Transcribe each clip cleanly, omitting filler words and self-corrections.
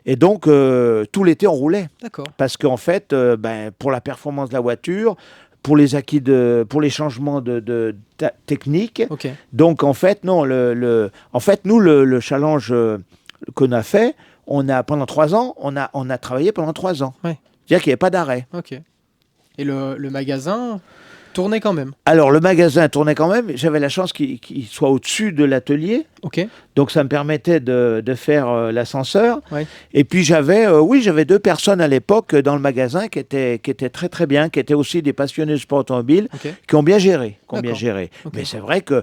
Et donc, tout l'été, on roulait. D'accord. Parce qu'en fait, pour la performance de la voiture, pour les changements techniques, Ok. donc en fait, non, en fait, nous, le challenge qu'on a fait, pendant 3 ans, on a travaillé pendant 3 ans. Ouais. C'est-à-dire qu'il n'y avait pas d'arrêt. Ok. Et le magasin tournait quand même. Alors, le magasin tournait quand même. J'avais la chance qu'il soit au-dessus de l'atelier. Ok. Donc, ça me permettait de faire l'ascenseur. Ouais. Et puis, j'avais 2 personnes à l'époque dans le magasin qui étaient très, très bien, qui étaient aussi des passionnés de sport automobile, Ok. qui ont bien géré. D'accord. Ok. Mais c'est vrai que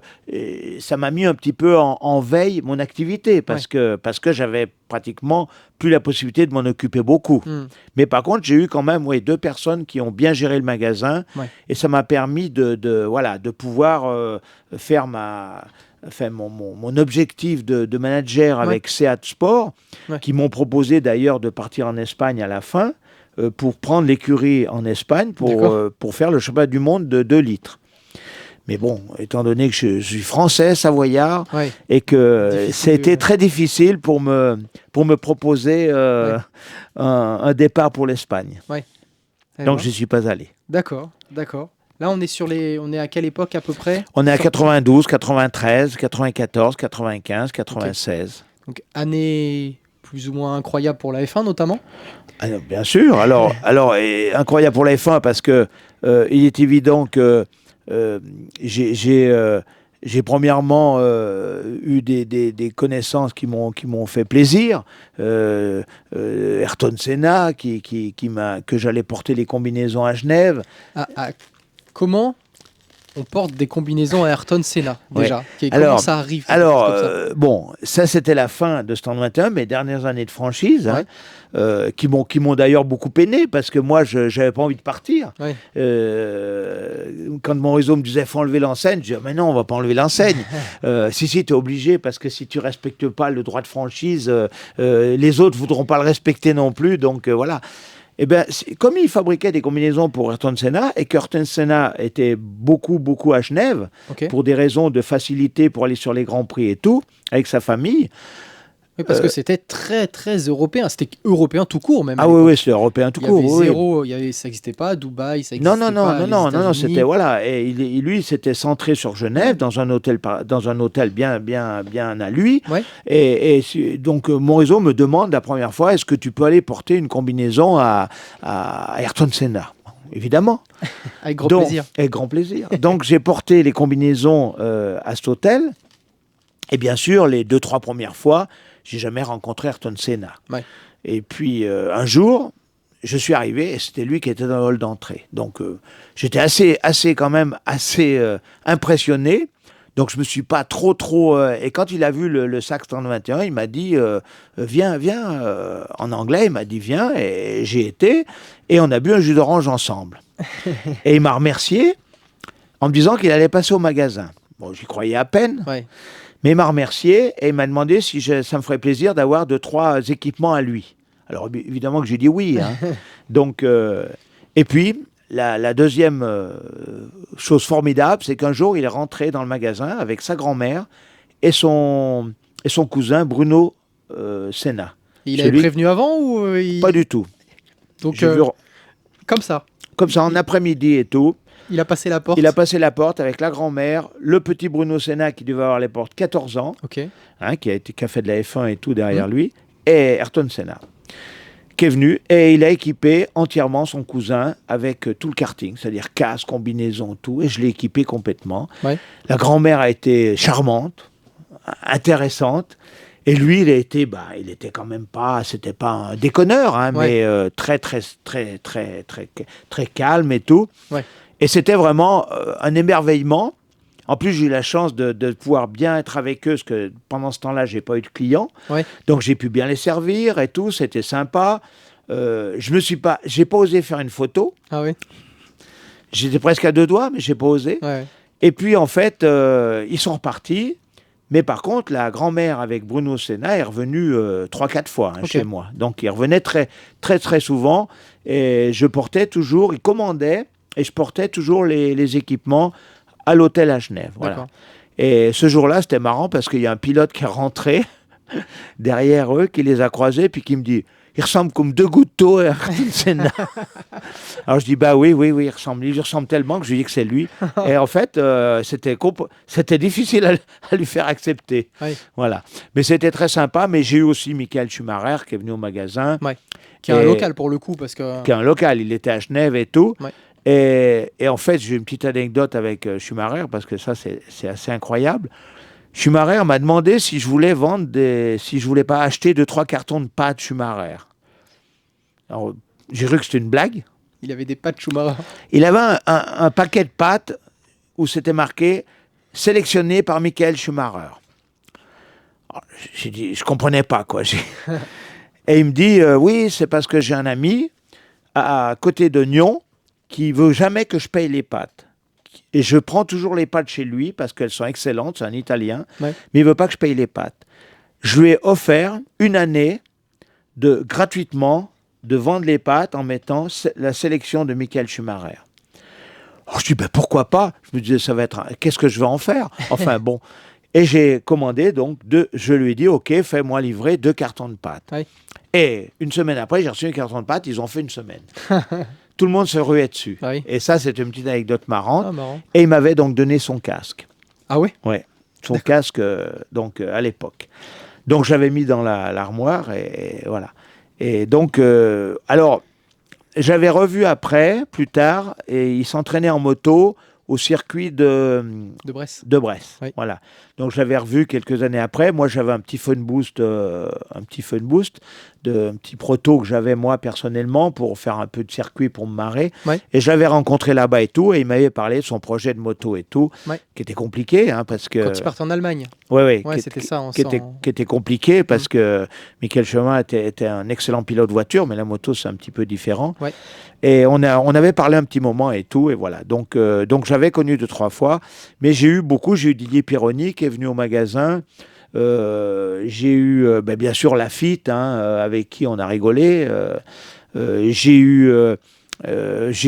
ça m'a mis un petit peu en veille mon activité parce que j'avais pratiquement plus la possibilité de m'en occuper beaucoup. Mais par contre, j'ai eu quand même 2 personnes qui ont bien géré le magasin et ça m'a permis de pouvoir faire mon objectif de manager avec Seat Sport, qui m'ont proposé d'ailleurs de partir en Espagne à la fin pour prendre l'écurie en Espagne pour faire le championnat du monde de 2 litres. Mais bon, étant donné que je suis français, savoyard, et que ça a été très difficile pour me proposer un départ pour l'Espagne. Donc, je n'y suis pas allé. D'accord. Là, on est à quelle époque à peu près? On est à 92, 93, 94, 95, 96. Donc, année plus ou moins incroyable pour la F1 notamment? Alors, bien sûr. Alors incroyable pour la F1 parce que il est évident que j'ai premièrement eu des connaissances qui m'ont fait plaisir. Ayrton Senna, que j'allais porter les combinaisons à Genève. Comment on porte des combinaisons à Ayrton Senna déjà? Alors, comment ça arrive? Ça c'était la fin de Stand 21, mes dernières années de franchise, qui m'ont d'ailleurs beaucoup peiné parce que moi je n'avais pas envie de partir. Quand mon réseau me disait faut enlever l'enseigne, je disais mais non, on va pas enlever l'enseigne. Si tu es obligé parce que si tu respectes pas le droit de franchise, les autres voudront pas le respecter non plus, donc voilà. Eh bien, comme il fabriquait des combinaisons pour Ayrton Senna et qu'Ayrton Senna était beaucoup à Genève, pour des raisons de facilité pour aller sur les Grands Prix et tout, avec sa famille. Oui, parce que c'était très, très européen. C'était européen tout court, même. Ah oui, c'était européen tout court. Ça n'existait pas. Dubaï, ça Non, n'existait pas. Non, c'était, voilà. Et lui, s'était centré sur Genève, dans un hôtel bien à lui. Et donc, mon réseau me demande la première fois, est-ce que tu peux aller porter une combinaison à Ayrton Senna? Évidemment. Avec grand plaisir. Avec grand plaisir. Donc, j'ai porté les combinaisons à cet hôtel. Et bien sûr, les 2-3 premières fois, j'ai jamais rencontré Ayrton Senna. Et puis, un jour, je suis arrivé et c'était lui qui était dans le hall d'entrée. Donc, j'étais assez impressionné. Donc, je me suis pas trop... et quand il a vu le sac 121, il m'a dit, viens, en anglais, il m'a dit, viens. Et j'ai été. Et on a bu un jus d'orange ensemble. Et il m'a remercié en me disant qu'il allait passer au magasin. Bon, j'y croyais à peine. Mais il m'a remercié et il m'a demandé si ça me ferait plaisir d'avoir 2-3 équipements à lui. Alors, évidemment que j'ai dit oui. Donc, et puis, la deuxième chose formidable, c'est qu'un jour, il est rentré dans le magasin avec sa grand-mère et son cousin Bruno Senna. Il avait prévenu avant ou Pas du tout. Donc, comme ça, en après-midi et tout. Il a passé la porte. Il a passé la porte avec la grand-mère, le petit Bruno Senna qui devait avoir les portes 14 ans, qui a fait de la F1 et tout derrière lui, et Ayrton Senna, qui est venu et il a équipé entièrement son cousin avec tout le karting, c'est-à-dire casque, combinaison, tout, et je l'ai équipé complètement. La grand-mère a été charmante, intéressante. Et lui, il était quand même pas, c'était pas un déconneur, mais très calme et tout. Et c'était vraiment un émerveillement. En plus, j'ai eu la chance de pouvoir bien être avec eux, parce que pendant ce temps-là, j'ai pas eu de clients. Donc, j'ai pu bien les servir et tout. C'était sympa. J'ai pas osé faire une photo. J'étais presque à 2 doigts, mais j'ai pas osé. Et puis, en fait, ils sont repartis. Mais par contre, la grand-mère avec Bruno Senna est revenue 3-4 fois chez moi. Donc, il revenait très souvent. Et je portais toujours, il commandait, et je portais toujours les équipements à l'hôtel à Genève. Voilà. Et ce jour-là, c'était marrant parce qu'il y a un pilote qui est rentré derrière eux, qui les a croisés, puis qui me dit, il ressemble comme deux gouttes d'eau à Ayrton Senna. Alors je dis, bah oui, il ressemble tellement que je lui dis que c'est lui. Et en fait, c'était difficile à lui faire accepter. Oui. Voilà. Mais c'était très sympa, mais j'ai eu aussi Michael Schumacher qui est venu au magasin. Ouais. Qui est un local pour le coup, parce que... Qui est un local, il était à Genève et tout. Ouais. Et en fait, j'ai une petite anecdote avec Schumacher, parce que ça, c'est assez incroyable. Schumacher m'a demandé si je voulais si je voulais pas acheter 2-3 cartons de pâtes Schumacher. Alors, j'ai cru que c'était une blague. Il avait des pâtes Schumacher. Il avait un paquet de pâtes où c'était marqué « sélectionné par Michael Schumacher ». J'ai dit, je comprenais pas, quoi. Et il me dit, oui, c'est parce que j'ai un ami à côté de Nyon qui veut jamais que je paye les pâtes. Et je prends toujours les pâtes chez lui parce qu'elles sont excellentes, c'est un Italien, Ouais. mais il veut pas que je paye les pâtes. Je lui ai offert une année gratuitement de vendre les pâtes en mettant la sélection de Michael Schumacher. Alors je dis, ben pourquoi pas? Je me disais, qu'est-ce que je vais en faire? Enfin bon. Et j'ai commandé donc je lui ai dit, ok, fais-moi livrer 2 cartons de pâtes. Ouais. Et une semaine après, j'ai reçu un carton de pâtes, ils ont fait une semaine. Tout le monde se ruait dessus. Ah oui. Et ça, c'est une petite anecdote marrante. Ah, marrant. Et il m'avait donc donné son casque. Ah oui? Ouais, son casque à l'époque. Donc j'avais mis dans l'armoire et voilà. Et donc, alors, j'avais revu après, plus tard, et il s'entraînait en moto au circuit de Bresse. De Bresse. Oui. Voilà. Donc je l'avais revu quelques années après. Moi, j'avais un petit Fun Boost, un petit proto que j'avais moi personnellement pour faire un peu de circuit pour me marrer. Oui. Et je l'avais rencontré là-bas et tout, et il m'avait parlé de son projet de moto et tout, Oui. qui était compliqué, hein, parce que. Quand il partait en Allemagne. Ouais, c'était ça. qui était compliqué parce que Michael Schumacher était un excellent pilote de voiture, mais la moto c'est un petit peu différent. Ouais. Et on avait parlé un petit moment et tout, et voilà. Donc j'avais connu 2-3 fois, mais j'ai eu Didier Pironi qui est venu au magasin. J'ai eu bien sûr Lafitte, avec qui on a rigolé. J'ai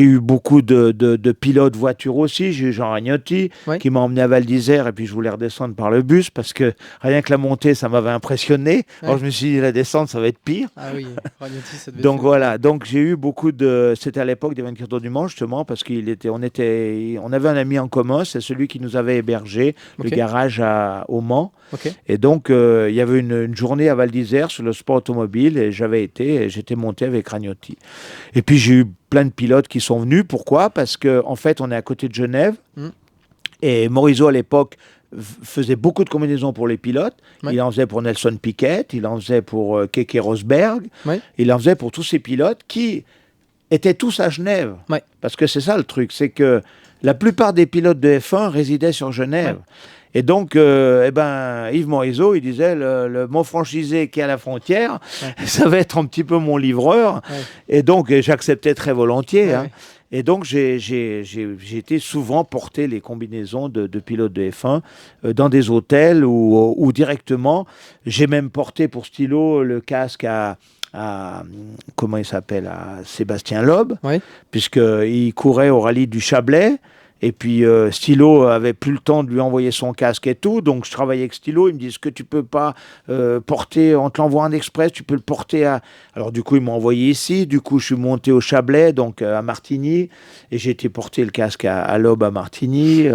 eu beaucoup de pilotes voitures aussi. J'ai eu Jean Ragnotti qui m'a emmené à Val d'Isère et puis je voulais redescendre par le bus parce que rien que la montée, ça m'avait impressionné. Ouais. Alors je me suis dit, la descente, ça va être pire. Ah oui, Ragnotti, ça devait Donc voilà, donc j'ai eu beaucoup de... C'était à l'époque des 24 heures du Mans, justement, parce qu'on avait un ami en commun, c'est celui qui nous avait hébergé, le garage au Mans. Okay. Et donc, il y avait une journée à Val d'Isère sur le sport automobile et j'étais monté avec Ragnotti. Et puis j'ai eu plein de pilotes qui sont venus. Pourquoi? Parce qu'en fait, on est à côté de Genève. Et Morisot, à l'époque, faisait beaucoup de combinaisons pour les pilotes. Ouais. Il en faisait pour Nelson Piquet, il en faisait pour Keke Rosberg, il en faisait pour tous ces pilotes qui étaient tous à Genève. Ouais. Parce que c'est ça le truc, c'est que la plupart des pilotes de F1 résidaient sur Genève. Ouais. Et donc, Yves Morisot, il disait, le mon franchisé qui est à la frontière, ça va être un petit peu mon livreur. Ouais. Et donc, j'acceptais très volontiers. Hein. Et donc, j'ai été souvent porter les combinaisons de pilotes de F1 dans des hôtels ou directement. J'ai même porté pour Stylo le casque à comment il s'appelle, à Sébastien Loeb, puisqu'il courait au rallye du Chablais. Et puis, Stylo avait plus le temps de lui envoyer son casque et tout. Donc, je travaillais avec Stylo. Il me dit, est-ce que tu peux pas porter, on te l'envoie en express, tu peux le porter à... Alors, du coup, il m'a envoyé ici. Du coup, je suis monté au Chablais, donc à Martigny. Et j'ai été porter le casque à l'Aube à Martigny.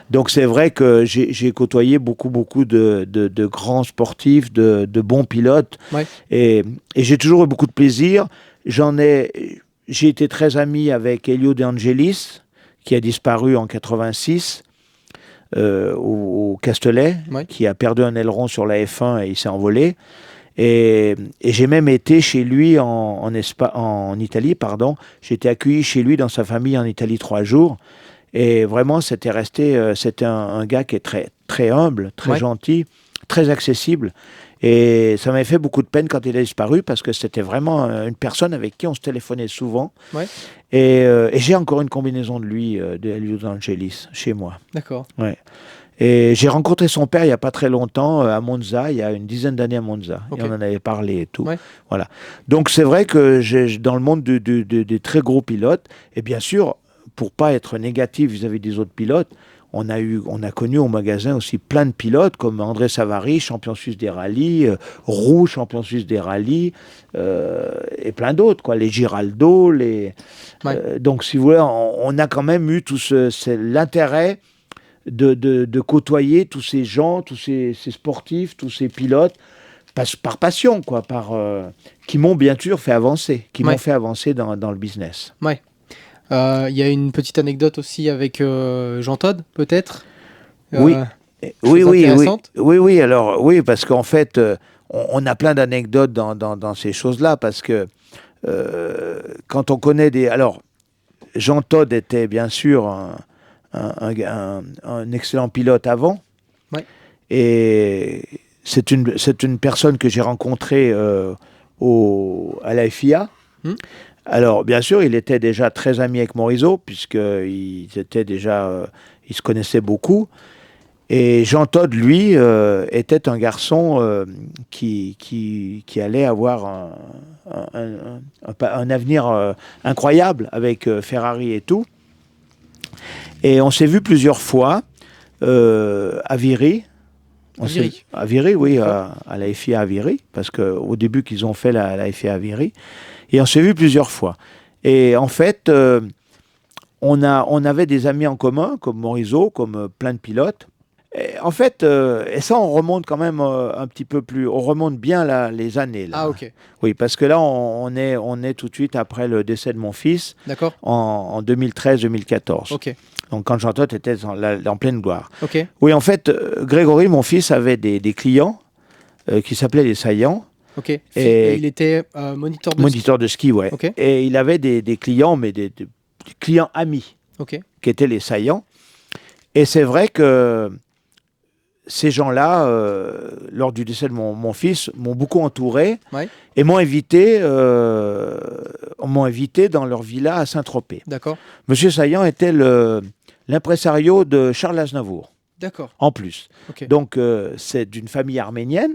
Donc, c'est vrai que j'ai côtoyé beaucoup de grands sportifs, de bons pilotes. Ouais. Et j'ai toujours eu beaucoup de plaisir. J'ai été très ami avec Elio De Angelis, qui a disparu en 86 au Castellet, qui a perdu un aileron sur la F1 et il s'est envolé. Et j'ai même été chez lui en Italie, pardon. J'ai été accueilli chez lui dans sa famille en Italie 3 jours. Et vraiment, c'était un gars qui est très, très humble, très gentil, très accessible. Et ça m'avait fait beaucoup de peine quand il a disparu parce que c'était vraiment une personne avec qui on se téléphonait souvent. Ouais. Et j'ai encore une combinaison de lui, de Elio De Angelis, chez moi. D'accord. Ouais. Et j'ai rencontré son père il n'y a pas très longtemps à Monza, il y a une dizaine d'années à Monza. Okay. Et on en avait parlé et tout. Ouais. Voilà. Donc c'est vrai que dans le monde des très gros pilotes, et bien sûr, pour ne pas être négatif vis-à-vis des autres pilotes, on a connu au magasin aussi plein de pilotes comme André Savary, champion suisse des rallyes, Roux, champion suisse des rallyes, et plein d'autres, quoi. Les Giraldo, donc si vous voulez, on a quand même eu l'intérêt de côtoyer tous ces gens, tous ces sportifs, tous ces pilotes, par passion, quoi, qui m'ont bien sûr fait avancer, m'ont fait avancer dans le business. Ouais. Il y a une petite anecdote aussi avec Jean Todt, peut-être. Oui. Alors oui, parce qu'en fait, on a plein d'anecdotes dans ces choses-là, parce que quand on connaît alors Jean Todt était bien sûr un excellent pilote avant, et c'est une personne que j'ai rencontrée à la FIA. Alors, bien sûr, il était déjà très ami avec Morisot, puisqu'ils ils se connaissaient beaucoup. Et Jean Todt, lui, était un garçon qui allait avoir un avenir incroyable avec Ferrari et tout. Et on s'est vu plusieurs fois à Viry. À Viry, oui, à la FIA à Viry, parce qu'au début qu'ils ont fait la FIA à Viry. Et on s'est vu plusieurs fois. Et en fait, on avait des amis en commun, comme Morisot, comme plein de pilotes. Et en fait, et ça, on remonte quand même un petit peu plus. On remonte bien les années. Là. Ah, ok. Oui, parce que là, on est tout de suite après le décès de mon fils. D'accord. En 2013-2014. Ok. Donc, quand Jean Todt était en pleine gloire. Ok. Oui, en fait, Grégory, mon fils, avait des clients qui s'appelaient les Saillants. Ok. Et il était moniteur de ski, ouais. Okay. Et il avait des clients, mais des clients amis, qui étaient les Saillants. Et c'est vrai que ces gens-là, lors du décès de mon fils, m'ont beaucoup entouré et m'ont invité dans leur villa à Saint-Tropez. D'accord. Monsieur Saillant était l'impresario de Charles Aznavour. D'accord. En plus. Okay. Donc, c'est d'une famille arménienne.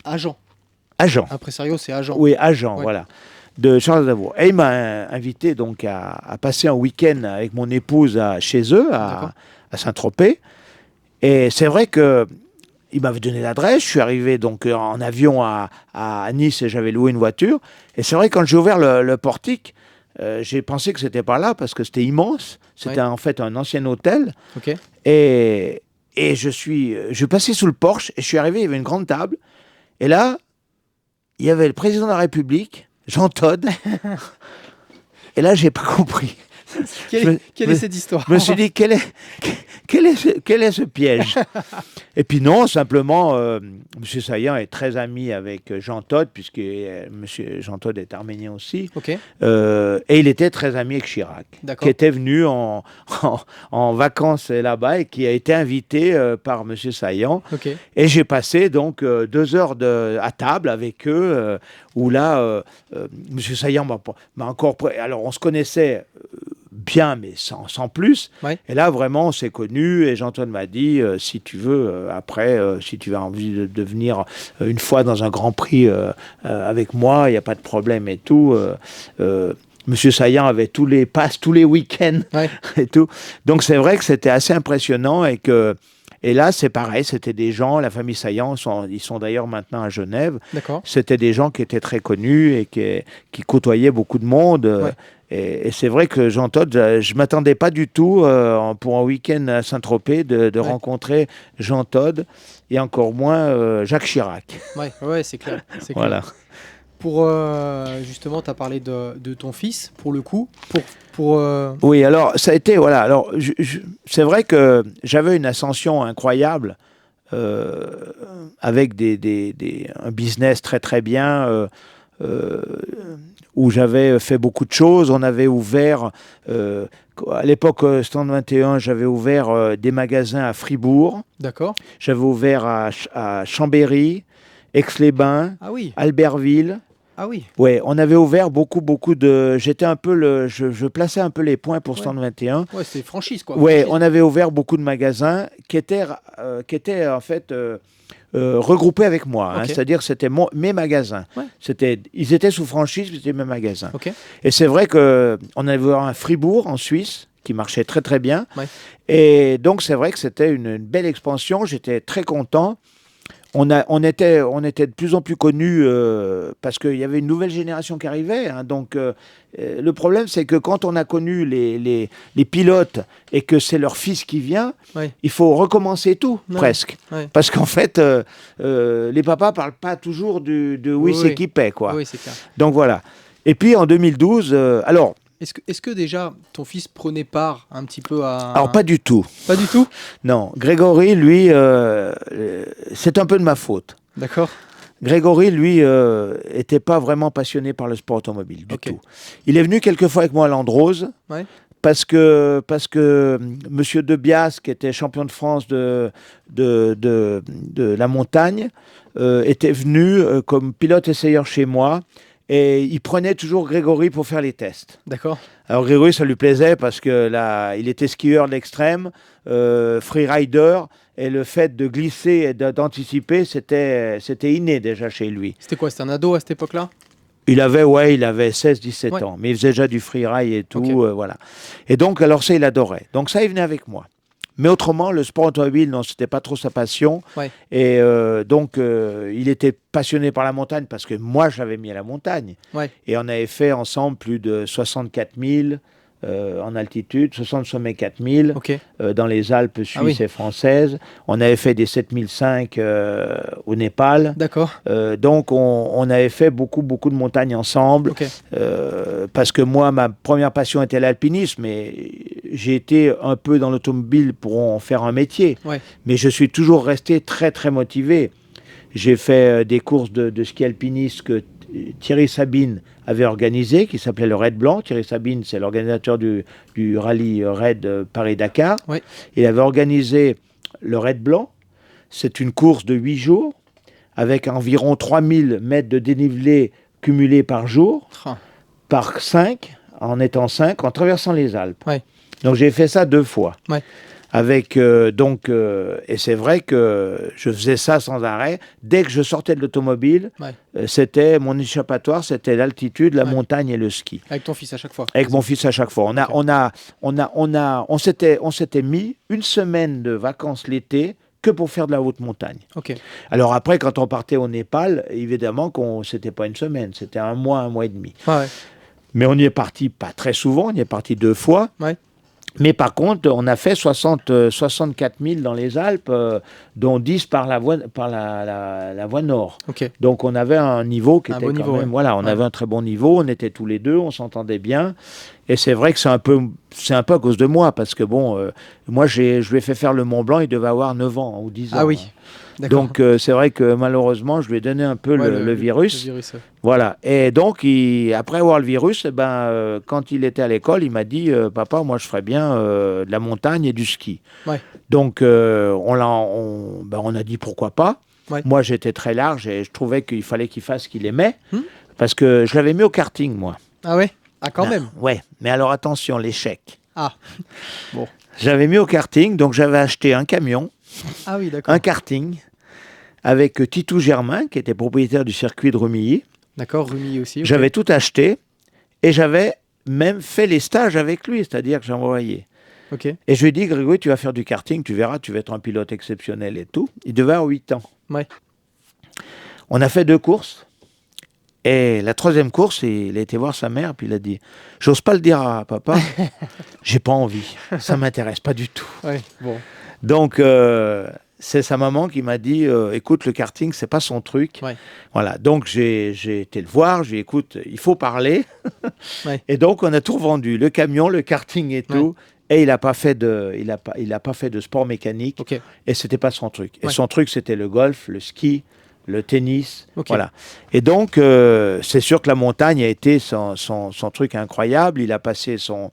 Agent. Impresario, c'est agent. Oui, agent, voilà. De Charles Aznavour. Et il m'a invité donc à passer un week-end avec mon épouse chez eux, à Saint-Tropez. Et c'est vrai qu'il m'avait donné l'adresse. Je suis arrivé donc en avion à Nice et j'avais loué une voiture. Et c'est vrai, quand j'ai ouvert le portique, j'ai pensé que c'était par là parce que c'était immense. C'était en fait un ancien hôtel. Okay. Et je passais sous le porche et je suis arrivé, il y avait une grande table. Et là, il y avait le président de la République, Jean Todt. Et là, j'ai pas compris. Quelle est cette histoire? Je me suis dit, quel est ce piège? Et puis non, simplement, M. Saillant est très ami avec Jean Todt, puisque M. Jean Todt est arménien aussi. Okay. Et il était très ami avec Chirac, qui était venu en vacances là-bas et qui a été invité par M. Saillant. Okay. Et j'ai passé donc 2 heures à table avec eux, où là, M. Saillant m'a encore... Alors, on se connaissait... bien, mais sans plus. Et là, vraiment, on s'est connus et Jean Todt m'a dit, si tu veux, après, si tu as envie de venir une fois dans un Grand Prix avec moi, il n'y a pas de problème et tout. Monsieur Saillant avait tous les passes, tous les week-ends et tout. Donc, c'est vrai que c'était assez impressionnant et là, c'est pareil, c'était des gens, la famille Saillant, ils sont d'ailleurs maintenant à Genève. D'accord. C'était des gens qui étaient très connus et qui côtoyaient beaucoup de monde. Et c'est vrai que Jean Todt, je ne m'attendais pas du tout pour un week-end à Saint-Tropez de rencontrer Jean Todt et encore moins Jacques Chirac. Ouais, c'est clair. Voilà. Pour justement, tu as parlé de ton fils, pour le coup. Oui, alors ça a été, voilà. Alors, c'est vrai que j'avais une ascension incroyable avec un business très très bien. Où j'avais fait beaucoup de choses. On avait ouvert, à l'époque Stand 21, j'avais ouvert des magasins à Fribourg. D'accord. J'avais ouvert à Chambéry, Aix-les-Bains, Albertville. Ah oui. Ouais, on avait ouvert beaucoup de... J'étais un peu je plaçais un peu les points pour Stand 21. Ouais, c'est franchise, quoi. Ouais, on avait ouvert beaucoup de magasins qui étaient en fait... regroupés avec moi, c'est-à-dire que c'était mes magasins. Ils étaient sous franchise, mais c'était mes magasins. Et c'est vrai qu'on avait ouvert un Fribourg en Suisse, qui marchait très très bien. Ouais. Et donc c'est vrai que c'était une belle expansion, j'étais très content. On était de plus en plus connus parce qu'il y avait une nouvelle génération qui arrivait. Hein. Donc, le problème, c'est que quand on a connu les pilotes et que c'est leur fils qui vient, Ouais. il faut recommencer tout, Ouais. presque. Ouais. Parce qu'en fait, les papas ne parlent pas toujours de où Oui, ils oui. s'équipaient, quoi. Oui, c'est clair. Donc, voilà. Et puis, en 2012, alors Est-ce que déjà ton fils prenait part un petit peu Alors, pas du tout. Pas du tout. Non. Grégory, lui, c'est un peu de ma faute. D'accord. Grégory, lui, était pas vraiment passionné par le sport automobile du Ok. tout. Il est venu quelques fois avec moi à Landrose Ouais. parce que Monsieur Debias, qui était champion de France de la montagne, était venu comme pilote essayeur chez moi et il prenait toujours Grégory pour faire les tests. D'accord. Alors Grégory, ça lui plaisait parce que là, il était skieur de l'extrême, freerider, et le fait de glisser et d'anticiper, c'était inné déjà chez lui. C'était quoi? C'était un ado à cette époque-là? Il avait 16-17 Ouais. ans, mais il faisait déjà du freeride et tout, Ok. voilà. Et donc, alors ça, il adorait. Donc ça, il venait avec moi. Mais autrement, le sport automobile, non, c'était pas trop sa passion. Ouais. Et donc, il était passionné par la montagne parce que moi, je l'avais mis à la montagne. Ouais. Et on avait fait ensemble plus de 64 000 en altitude, 60 sommets 4000 Ok. dans les Alpes suisses oui. et françaises. On avait fait des 7005 au Népal. D'accord. Donc, on avait fait beaucoup de montagnes ensemble. Ok. Parce que moi, ma première passion était l'alpinisme, mais j'ai été un peu dans l'automobile pour en faire un métier. Ouais. Mais je suis toujours resté très, très motivé. J'ai fait des courses de ski alpiniste que Thierry Sabine avait organisé, qui s'appelait le Raid Blanc. Thierry Sabine, c'est l'organisateur du rallye Raid Paris-Dakar. Ouais. Il avait organisé le Raid Blanc. C'est une course de 8 jours, avec environ 3000 mètres de dénivelé cumulé par jour, par 5, en étant 5, en traversant les Alpes. Ouais. Donc j'ai fait ça 2 fois. Ouais. Avec et c'est vrai que je faisais ça sans arrêt. Dès que je sortais de l'automobile, Ouais. c'était mon échappatoire, c'était l'altitude, la Ouais. montagne et le ski. Avec ton fils à chaque fois. Avec mon fils à chaque fois. On s'était mis une semaine de vacances l'été que pour faire de la haute montagne. Ok. Alors après, quand on partait au Népal, évidemment c'était pas une semaine, c'était un mois et demi. Ouais. Mais on y est parti pas très souvent, on y est parti 2 fois. Ouais. Mais par contre, on a fait 64 000 dans les Alpes, dont 10 par la voie nord. Ok. Donc on avait un niveau qui Un était bon quand niveau, même... ouais. Voilà, on Ouais. avait un très bon niveau, on était tous les deux, on s'entendait bien. Et c'est vrai que c'est un peu à cause de moi, parce que bon, moi je lui ai fait faire le Mont Blanc, il devait avoir 9 ans ou 10 ans. Ah oui. Hein. D'accord. Donc c'est vrai que malheureusement, je lui ai donné un peu Ouais, le virus. Le virus. Ouais. Voilà. Et donc, après avoir le virus, quand il était à l'école, il m'a dit Papa, moi, je ferais bien de la montagne et du ski. Ouais. Donc, on a dit pourquoi pas. Ouais. Moi, j'étais très large et je trouvais qu'il fallait qu'il fasse ce qu'il aimait. Parce que je l'avais mis au karting, moi. Ah ouais. Ah quand même. Ouais. Mais alors, attention, l'échec. Ah. Bon. J'avais mis au karting, donc j'avais acheté un camion, Ah oui, d'accord. un karting, avec Titou Germain, qui était propriétaire du circuit de Rumilly. D'accord, Rumi aussi. ok. J'avais tout acheté et j'avais même fait les stages avec lui, c'est-à-dire que j'ai envoyé. Ok. Et je lui ai dit, Grégory, tu vas faire du karting, tu verras, tu vas être un pilote exceptionnel et tout. Il devait avoir 8 ans. Ouais. On a fait 2 courses. Et la 3e course, il a été voir sa mère, puis il a dit, j'ose pas le dire à papa, j'ai pas envie, ça m'intéresse pas du tout. Ouais. Bon. Donc, c'est sa maman qui m'a dit, écoute, le karting, c'est pas son truc. Ouais. Voilà, donc j'ai été le voir, j'ai dit, écoute, il faut parler. Ouais. Et donc, on a tout revendu, le camion, le karting et tout. Et il n'a pas fait de sport mécanique. Ok. Et c'était pas son truc. Et Ouais. son truc, c'était le golf, le ski, le tennis. Ok. Voilà. Et donc, c'est sûr que la montagne a été son truc incroyable. Il a passé son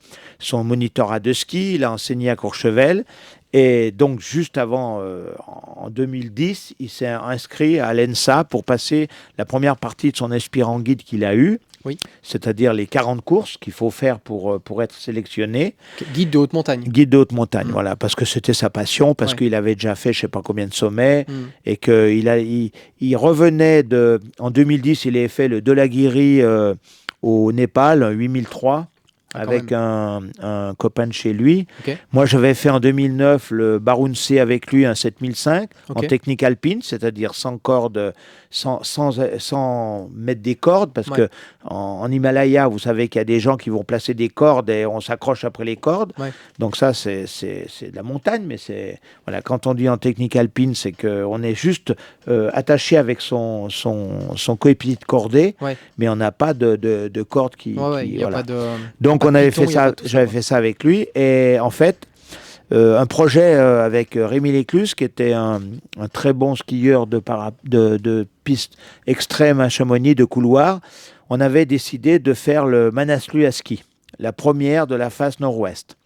monitorat de ski, il a enseigné à Courchevel. Et donc, juste avant, en 2010, il s'est inscrit à l'ENSA pour passer la première partie de son aspirant guide qu'il a eu. Oui. C'est-à-dire les 40 courses qu'il faut faire pour être sélectionné. Guide de haute montagne. Guide de haute montagne, voilà, parce que c'était sa passion, parce Ouais. qu'il avait déjà fait je ne sais pas combien de sommets, Mm. et qu'il revenait en 2010, il avait fait le Dolaguiri au Népal, 8003. avec un copain de chez lui. Ok. Moi, j'avais fait en 2009 le Barunse avec lui, un 7005, en technique alpine, c'est-à-dire sans corde, sans mettre des cordes, parce que en Himalaya, vous savez qu'il y a des gens qui vont placer des cordes et on s'accroche après les cordes. Donc ça, c'est de la montagne, mais voilà, quand on dit en technique alpine, c'est qu'on est juste attaché avec son coéquipier de cordée, mais on n'a pas de corde qui... voilà. Donc on avait fait ça, j'avais fait ça avec lui, et en fait, un projet avec Rémi Lécluse, qui était un très bon skieur de pistes extrêmes à Chamonix, de couloir. On avait décidé de faire le Manaslu à ski, la première de la face nord-ouest.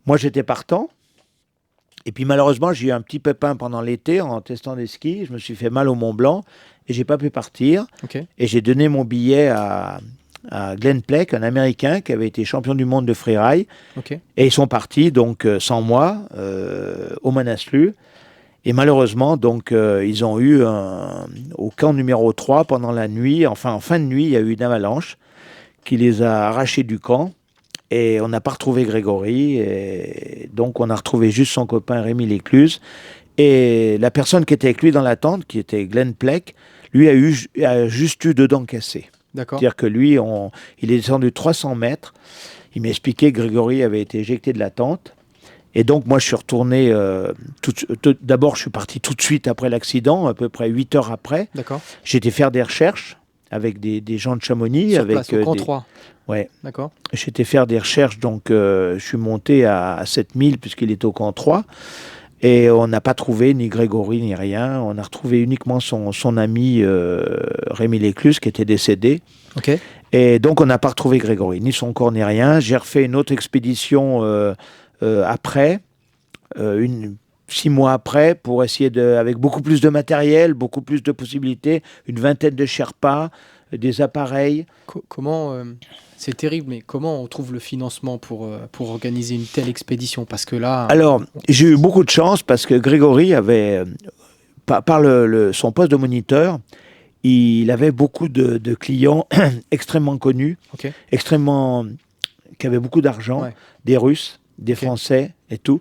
Moi, j'étais partant. Et puis malheureusement, j'ai eu un petit pépin pendant l'été en testant des skis. Je me suis fait mal au Mont Blanc et j'ai pas pu partir. Et j'ai donné mon billet à Glenn Pleck, un Américain qui avait été champion du monde de freeride. Et ils sont partis donc sans moi au Manaslu. Et malheureusement, donc, ils ont eu au camp numéro 3 pendant la nuit, enfin en fin de nuit, il y a eu une avalanche qui les a arrachés du camp. Et on n'a pas retrouvé Grégory. Et donc, on a retrouvé juste son copain Rémi Lécluse. Et la personne qui était avec lui dans la tente, qui était Glenn Pleck, lui a juste eu 2 dents cassées. C'est-à-dire que lui, il est descendu 300 mètres. Il m'a expliqué que Grégory avait été éjecté de la tente. Et donc, moi, je suis retourné... d'abord, je suis parti tout de suite après l'accident, à peu près 8 heures après. J'ai été faire des recherches avec des gens de Chamonix. Sur avec place, au camp 3. Ouais. D'accord. J'ai été faire des recherches, donc je suis monté à 7000 puisqu'il est au camp 3. Et on n'a pas trouvé ni Grégory ni rien. On a retrouvé uniquement son ami Rémi Lécluse qui était décédé. Et donc on n'a pas retrouvé Grégory, ni son corps ni rien. J'ai refait une autre expédition après, 6 mois après, pour essayer avec beaucoup plus de matériel, beaucoup plus de possibilités, une vingtaine de Sherpas, des appareils. Comment c'est terrible, mais comment on trouve le financement pour organiser une telle expédition? Parce que là... Alors, j'ai eu beaucoup de chance parce que Grégory avait, par son poste de moniteur, il avait beaucoup de clients extrêmement connus, qui avaient beaucoup d'argent, des Russes, des Français et tout.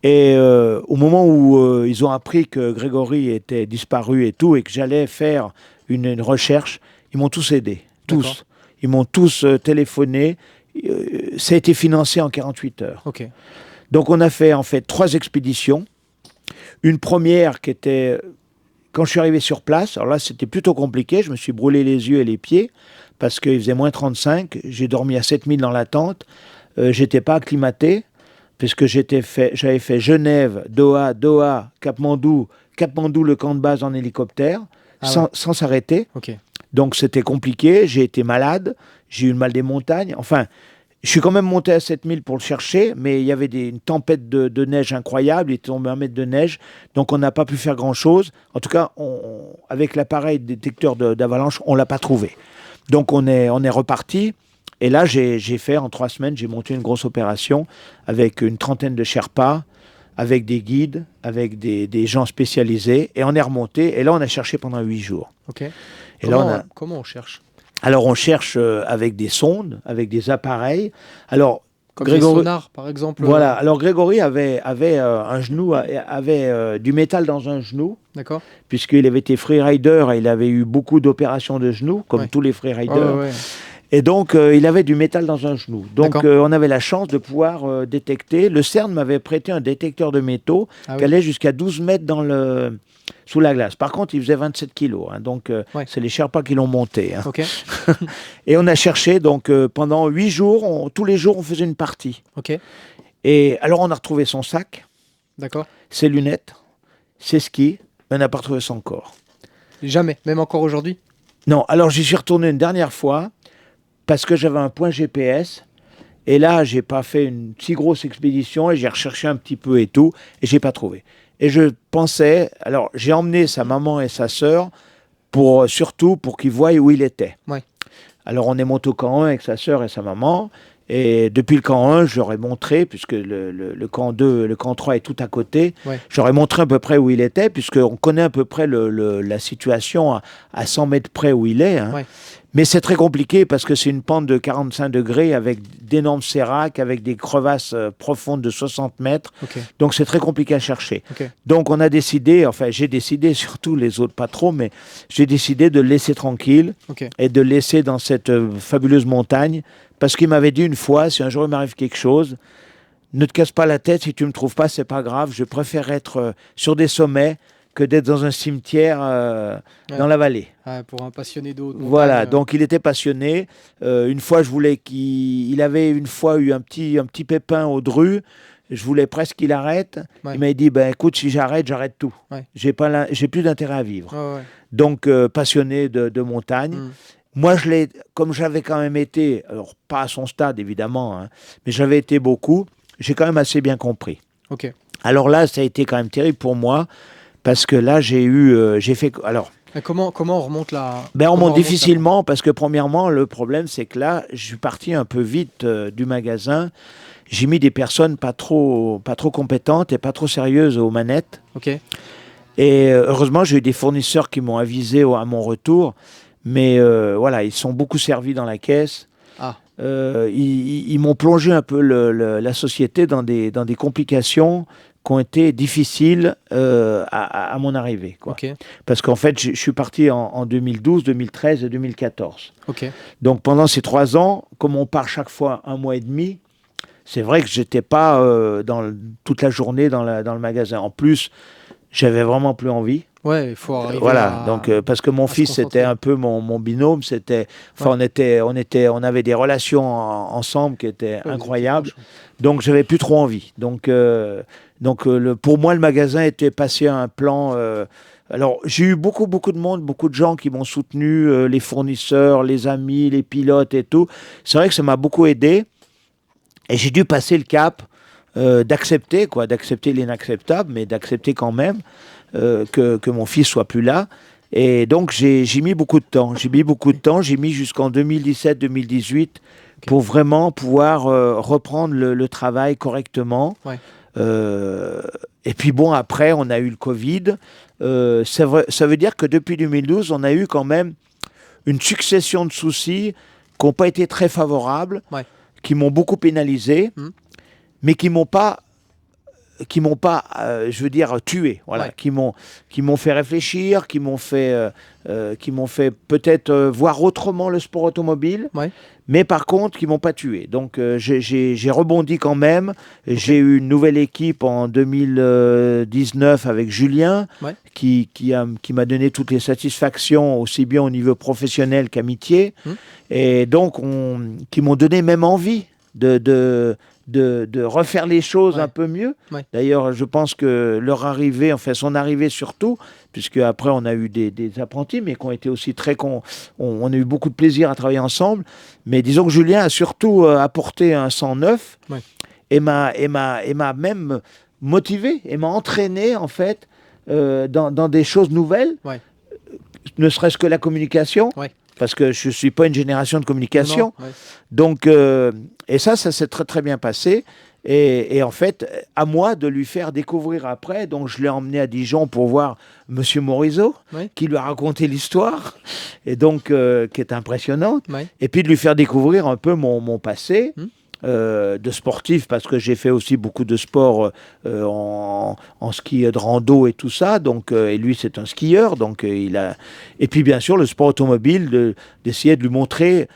Et au moment où ils ont appris que Grégory était disparu et tout, et que j'allais faire une recherche, ils m'ont tous aidé, tous. Ils m'ont tous téléphoné. Ça a été financé en 48 heures. Donc on a fait en fait 3 expéditions. Une première qui était, quand je suis arrivé sur place, alors là c'était plutôt compliqué, je me suis brûlé les yeux et les pieds, parce qu'il faisait moins 35, j'ai dormi à 7000 dans la tente, j'étais pas acclimaté, puisque j'avais fait Genève, Doha, Katmandou, le camp de base en hélicoptère, sans s'arrêter. Donc c'était compliqué, j'ai été malade, j'ai eu le mal des montagnes. Enfin, je suis quand même monté à 7000 pour le chercher, mais il y avait une tempête de neige incroyable, il était tombé 1 mètre de neige, donc on n'a pas pu faire grand-chose. En tout cas, avec l'appareil détecteur d'avalanche, on ne l'a pas trouvé. Donc on est reparti, et là j'ai fait en 3 semaines, j'ai monté une grosse opération avec une trentaine de Sherpas, avec des guides, avec des gens spécialisés, et on est remonté, et là on a cherché pendant 8 jours. Et comment on cherche? Alors on cherche avec des sondes, avec des appareils. Alors comme Grégory, des sonars par exemple. Voilà. Alors Grégory avait un genou, avait du métal dans un genou. Puisqu'il avait été freerider et il avait eu beaucoup d'opérations de genoux, comme tous les freeriders. Et donc, il avait du métal dans un genou. Donc, on avait la chance de pouvoir détecter. Le CERN m'avait prêté un détecteur de métaux qui allait jusqu'à 12 mètres sous la glace. Par contre, il faisait 27 kilos. Donc, c'est les Sherpas qui l'ont monté. Et on a cherché. Donc, pendant 8 jours, tous les jours, on faisait une partie. Et alors, on a retrouvé son sac, ses lunettes, ses skis. Mais on n'a pas retrouvé son corps. Jamais, même encore aujourd'hui? Non. Alors, j'y suis retourné une dernière fois, parce que j'avais un point GPS, et là, j'ai pas fait une si grosse expédition, et j'ai recherché un petit peu et tout, et j'ai pas trouvé. Et je pensais, alors j'ai emmené sa maman et sa sœur, surtout pour qu'ils voient où il était. Alors on est monté au camp 1 avec sa sœur et sa maman, et depuis le camp 1, j'aurais montré, puisque le camp 2, le camp 3 est tout à côté, j'aurais montré à peu près où il était, puisqu'on connaît à peu près la situation à 100 mètres près où il est. Mais c'est très compliqué parce que c'est une pente de 45 degrés avec d'énormes séracs, avec des crevasses profondes de 60 mètres. Ok. Donc c'est très compliqué à chercher. Ok. Donc on a décidé, enfin j'ai décidé, surtout les autres pas trop, mais j'ai décidé de le laisser tranquille Ok. et de le laisser dans cette fabuleuse montagne. Parce qu'il m'avait dit une fois, si un jour il m'arrive quelque chose, ne te casse pas la tête, si tu ne me trouves pas, c'est pas grave. Je préfère être sur des sommets que d'être dans un cimetière dans la vallée. Ah, pour un passionné d'eau. Voilà, donc il était passionné. Une fois, je voulais il avait une fois eu un petit pépin au dru. Je voulais presque qu'il arrête. Ouais. Il m'a dit, ben écoute, si j'arrête tout. Ouais. J'ai plus d'intérêt à vivre. Ouais. Donc, passionné de montagne. Moi, comme j'avais quand même été, alors pas à son stade évidemment, hein, mais j'avais été beaucoup, j'ai quand même assez bien compris. Ok. Alors là, ça a été quand même terrible pour moi, parce que là, j'ai fait... Alors, Et comment on remonte la... on remonte difficilement, parce que premièrement, le problème, c'est que là, je suis parti un peu vite du magasin. J'ai mis des personnes pas trop compétentes et pas trop sérieuses aux manettes. Ok. Et heureusement, j'ai eu des fournisseurs qui m'ont avisé à mon retour. Mais voilà, ils sont beaucoup servis dans la caisse. Ah. Ils m'ont plongé un peu la société dans des complications qui ont été difficiles à mon arrivée, quoi. Ok. Parce qu'en fait, je suis parti en 2012, 2013 et 2014. Ok. Donc pendant ces 3 ans, comme on part chaque fois 1 mois et demi, c'est vrai que je n'étais pas toute la journée dans le magasin. En plus, j'avais vraiment plus envie. Ouais, il faut arriver voilà, donc parce que mon fils c'était un peu mon binôme, on avait des relations ensemble qui étaient incroyables. Donc j'avais plus trop envie. Donc pour moi le magasin était passé à un plan alors j'ai eu beaucoup de monde, beaucoup de gens qui m'ont soutenu, les fournisseurs, les amis, les pilotes et tout. C'est vrai que ça m'a beaucoup aidé et j'ai dû passer le cap d'accepter l'inacceptable, mais d'accepter quand même que mon fils soit plus là. Et donc, j'ai mis beaucoup de temps. J'ai mis jusqu'en 2017-2018 pour vraiment pouvoir reprendre le travail correctement. Ouais. Et puis bon, après, on a eu le Covid. Ça veut dire que depuis 2012, on a eu quand même une succession de soucis qui n'ont pas été très favorables, qui m'ont beaucoup pénalisé, mais qui m'ont pas, je veux dire, tué. Voilà, qui m'ont fait réfléchir, qui m'ont fait peut-être voir autrement le sport automobile, mais par contre, qui m'ont pas tué. Donc, j'ai rebondi quand même. J'ai eu une nouvelle équipe en 2019 avec Julien, qui m'a donné toutes les satisfactions, aussi bien au niveau professionnel qu'amitié, et donc qui m'ont donné même envie de refaire les choses un peu mieux. D'ailleurs, je pense que leur arrivée, enfin son arrivée surtout, puisque après on a eu des apprentis, mais qui ont été aussi on a eu beaucoup de plaisir à travailler ensemble. Mais disons que Julien a surtout apporté un sang neuf et m'a même motivé et m'a entraîné en fait dans des choses nouvelles, ne serait-ce que la communication. Parce que je ne suis pas une génération de communication. Donc, et ça s'est très très bien passé. Et en fait, à moi de lui faire découvrir après. Donc, je l'ai emmené à Dijon pour voir Monsieur Morisot, qui lui a raconté l'histoire, et donc qui est impressionnante. Et puis de lui faire découvrir un peu mon passé. De sportif, parce que j'ai fait aussi beaucoup de sport en ski de rando et tout ça, donc, et lui c'est un skieur, donc et puis bien sûr le sport automobile, d'essayer de lui montrer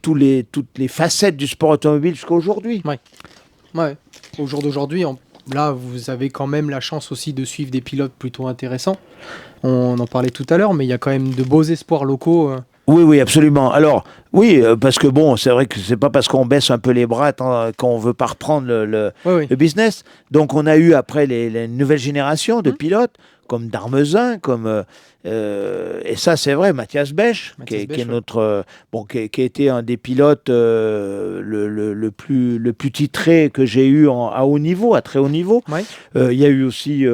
toutes les facettes du sport automobile jusqu'à aujourd'hui. Au jour d'aujourd'hui, là vous avez quand même la chance aussi de suivre des pilotes plutôt intéressants. On en parlait tout à l'heure, mais il y a quand même de beaux espoirs locaux. Oui, absolument. Alors, oui, parce que bon, c'est vrai que c'est pas parce qu'on baisse un peu les bras qu'on veut pas reprendre le business. Donc, on a eu après les nouvelles générations de pilotes, comme Darmezin, et ça, c'est vrai, Mathias Bech, qui est notre, qui a été un des pilotes le plus titré que j'ai eu à haut niveau, à très haut niveau. Il y a eu aussi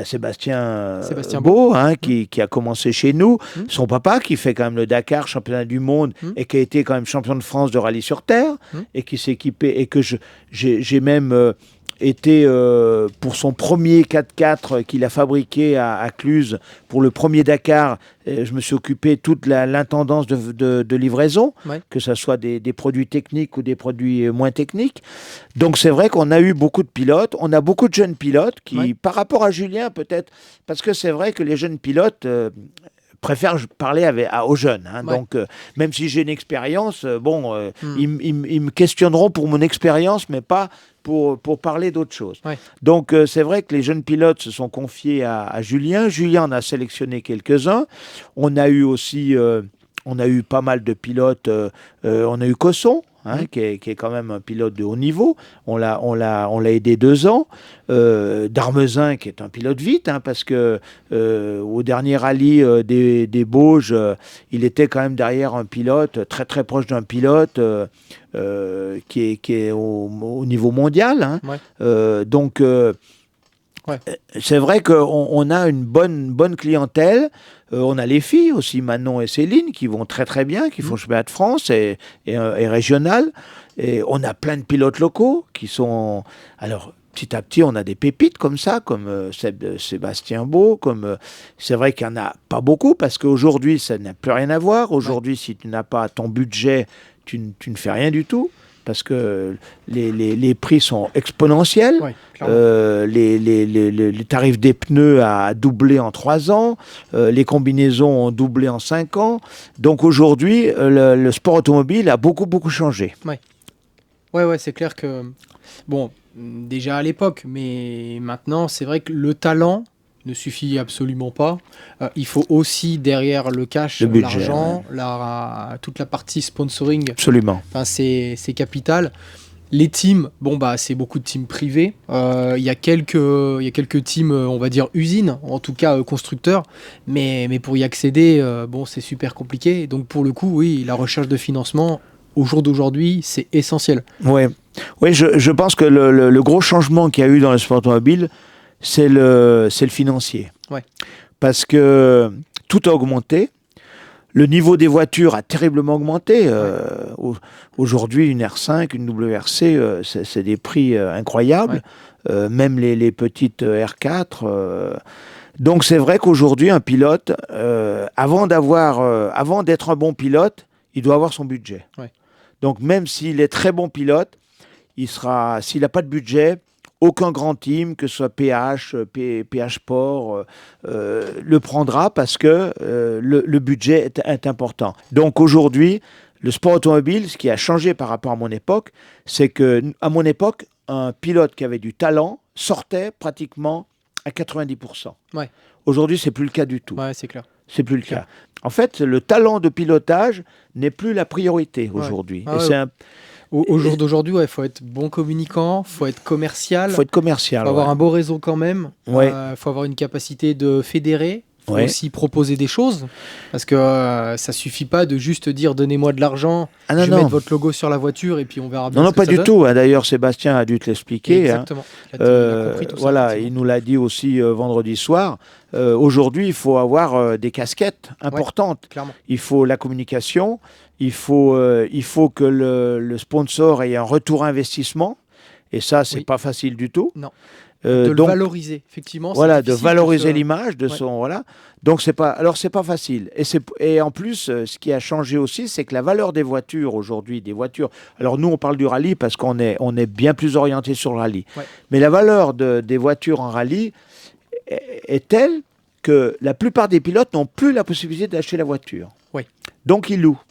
Sébastien Beau, qui a commencé chez nous. Son papa, qui fait quand même le Dakar, championnat du monde, et qui a été quand même champion de France de rallye sur terre, et qui s'est équipé, et que j'ai même était pour son premier 4x4 qu'il a fabriqué à Cluses pour le premier Dakar. Je me suis occupé de toute l'intendance de livraison, que ce soit des produits techniques ou des produits moins techniques. Donc c'est vrai qu'on a eu beaucoup de pilotes, on a beaucoup de jeunes pilotes qui, par rapport à Julien peut-être, parce que c'est vrai que les jeunes pilotes préfère parler aux jeunes. Donc, même si j'ai une expérience, ils me questionneront pour mon expérience, mais pas pour parler d'autre chose. Donc, c'est vrai que les jeunes pilotes se sont confiés à Julien. Julien en a sélectionné quelques-uns. On a eu aussi... on a eu pas mal de pilotes. On a eu Cosson, qui est quand même un pilote de haut niveau. On l'a aidé 2 ans. Darmezin, qui est un pilote vite, parce que au dernier rallye des Bauges, il était quand même derrière un pilote, très très proche d'un pilote qui est au niveau mondial. Donc, c'est vrai qu'on a une bonne clientèle. On a les filles aussi, Manon et Céline, qui vont très très bien, qui font championnat de France et régional. Et on a plein de pilotes locaux qui sont... Alors, petit à petit, on a des pépites comme ça, comme Sébastien Beau. C'est vrai qu'il n'y en a pas beaucoup, parce qu'aujourd'hui, ça n'a plus rien à voir. Aujourd'hui, si tu n'as pas ton budget, tu ne fais rien du tout. Parce que les prix sont exponentiels. Les tarifs des pneus a doublé en 3 ans. Les combinaisons ont doublé en 5 ans. Donc aujourd'hui, le sport automobile a beaucoup changé. Ouais, c'est clair que... Bon, déjà à l'époque, mais maintenant, c'est vrai que le talent ne suffit absolument pas. Il faut aussi derrière le cash, l'argent, toute la partie sponsoring. Absolument. Enfin, c'est capital. Les teams, c'est beaucoup de teams privés. Il y a quelques teams, on va dire usines, en tout cas constructeurs. Mais pour y accéder, c'est super compliqué. Donc pour le coup, oui, la recherche de financement, au jour d'aujourd'hui, c'est essentiel. Oui, je pense que le gros changement qu'il y a eu dans le sport automobile, c'est le financier. Parce que tout a augmenté. Le niveau des voitures a terriblement augmenté. Aujourd'hui, une R5, une WRC, c'est des prix incroyables. Même les petites R4. Donc c'est vrai qu'aujourd'hui, un pilote, avant d'être un bon pilote, il doit avoir son budget. Donc même s'il est très bon pilote, s'il n'a pas de budget, aucun grand team, que ce soit PH Sport, le prendra, parce que le budget est important. Donc aujourd'hui, le sport automobile, ce qui a changé par rapport à mon époque, c'est qu'à mon époque, un pilote qui avait du talent sortait pratiquement à 90%. Aujourd'hui, c'est plus le cas du tout. C'est clair. C'est plus le cas. En fait, le talent de pilotage n'est plus la priorité aujourd'hui. Au jour d'aujourd'hui, il faut être bon communicant, il faut être commercial. Il faut avoir un beau réseau quand même. Il faut avoir une capacité de fédérer. Il faut aussi proposer des choses. Parce que ça ne suffit pas de juste dire donnez-moi de l'argent, je vais mettre votre logo sur la voiture et puis on verra bien. Non, pas du tout. D'ailleurs, Sébastien a dû te l'expliquer. Exactement. Il a compris tout ça. Il nous l'a dit aussi vendredi soir. Aujourd'hui, il faut avoir des casquettes importantes. Il faut la communication. Il faut que le sponsor ait un retour investissement. Et ça, c'est pas facile du tout. Non. De le valoriser, effectivement. De valoriser l'image de son... Voilà. Donc, c'est pas facile. Et en plus, ce qui a changé aussi, c'est que la valeur des voitures aujourd'hui, Alors, nous, on parle du rallye parce qu'on est bien plus orienté sur le rallye. Mais la valeur des voitures en rallye est telle que la plupart des pilotes n'ont plus la possibilité d'acheter la voiture. Donc, ils louent.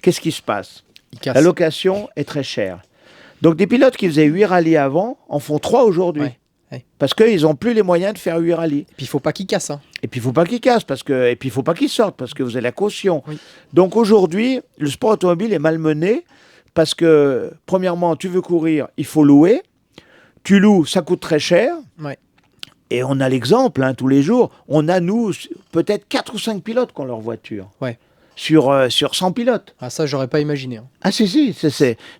Qu'est-ce qui se passe ? La location est très chère. Donc, des pilotes qui faisaient 8 rallyes avant en font 3 aujourd'hui. Parce qu'ils n'ont plus les moyens de faire 8 rallyes. Et puis, il ne faut pas qu'ils cassent. Et puis, il ne faut pas qu'ils cassent. Et puis, il ne faut pas qu'ils sortent, parce que vous avez la caution. Donc, aujourd'hui, le sport automobile est malmené parce que, premièrement, tu veux courir, il faut louer. Tu loues, ça coûte très cher. Et on a l'exemple, tous les jours. On a, nous, peut-être 4 ou 5 pilotes qui ont leur voiture. Sur 100 pilotes. Ah, ça, j'aurais pas imaginé. Ah, si.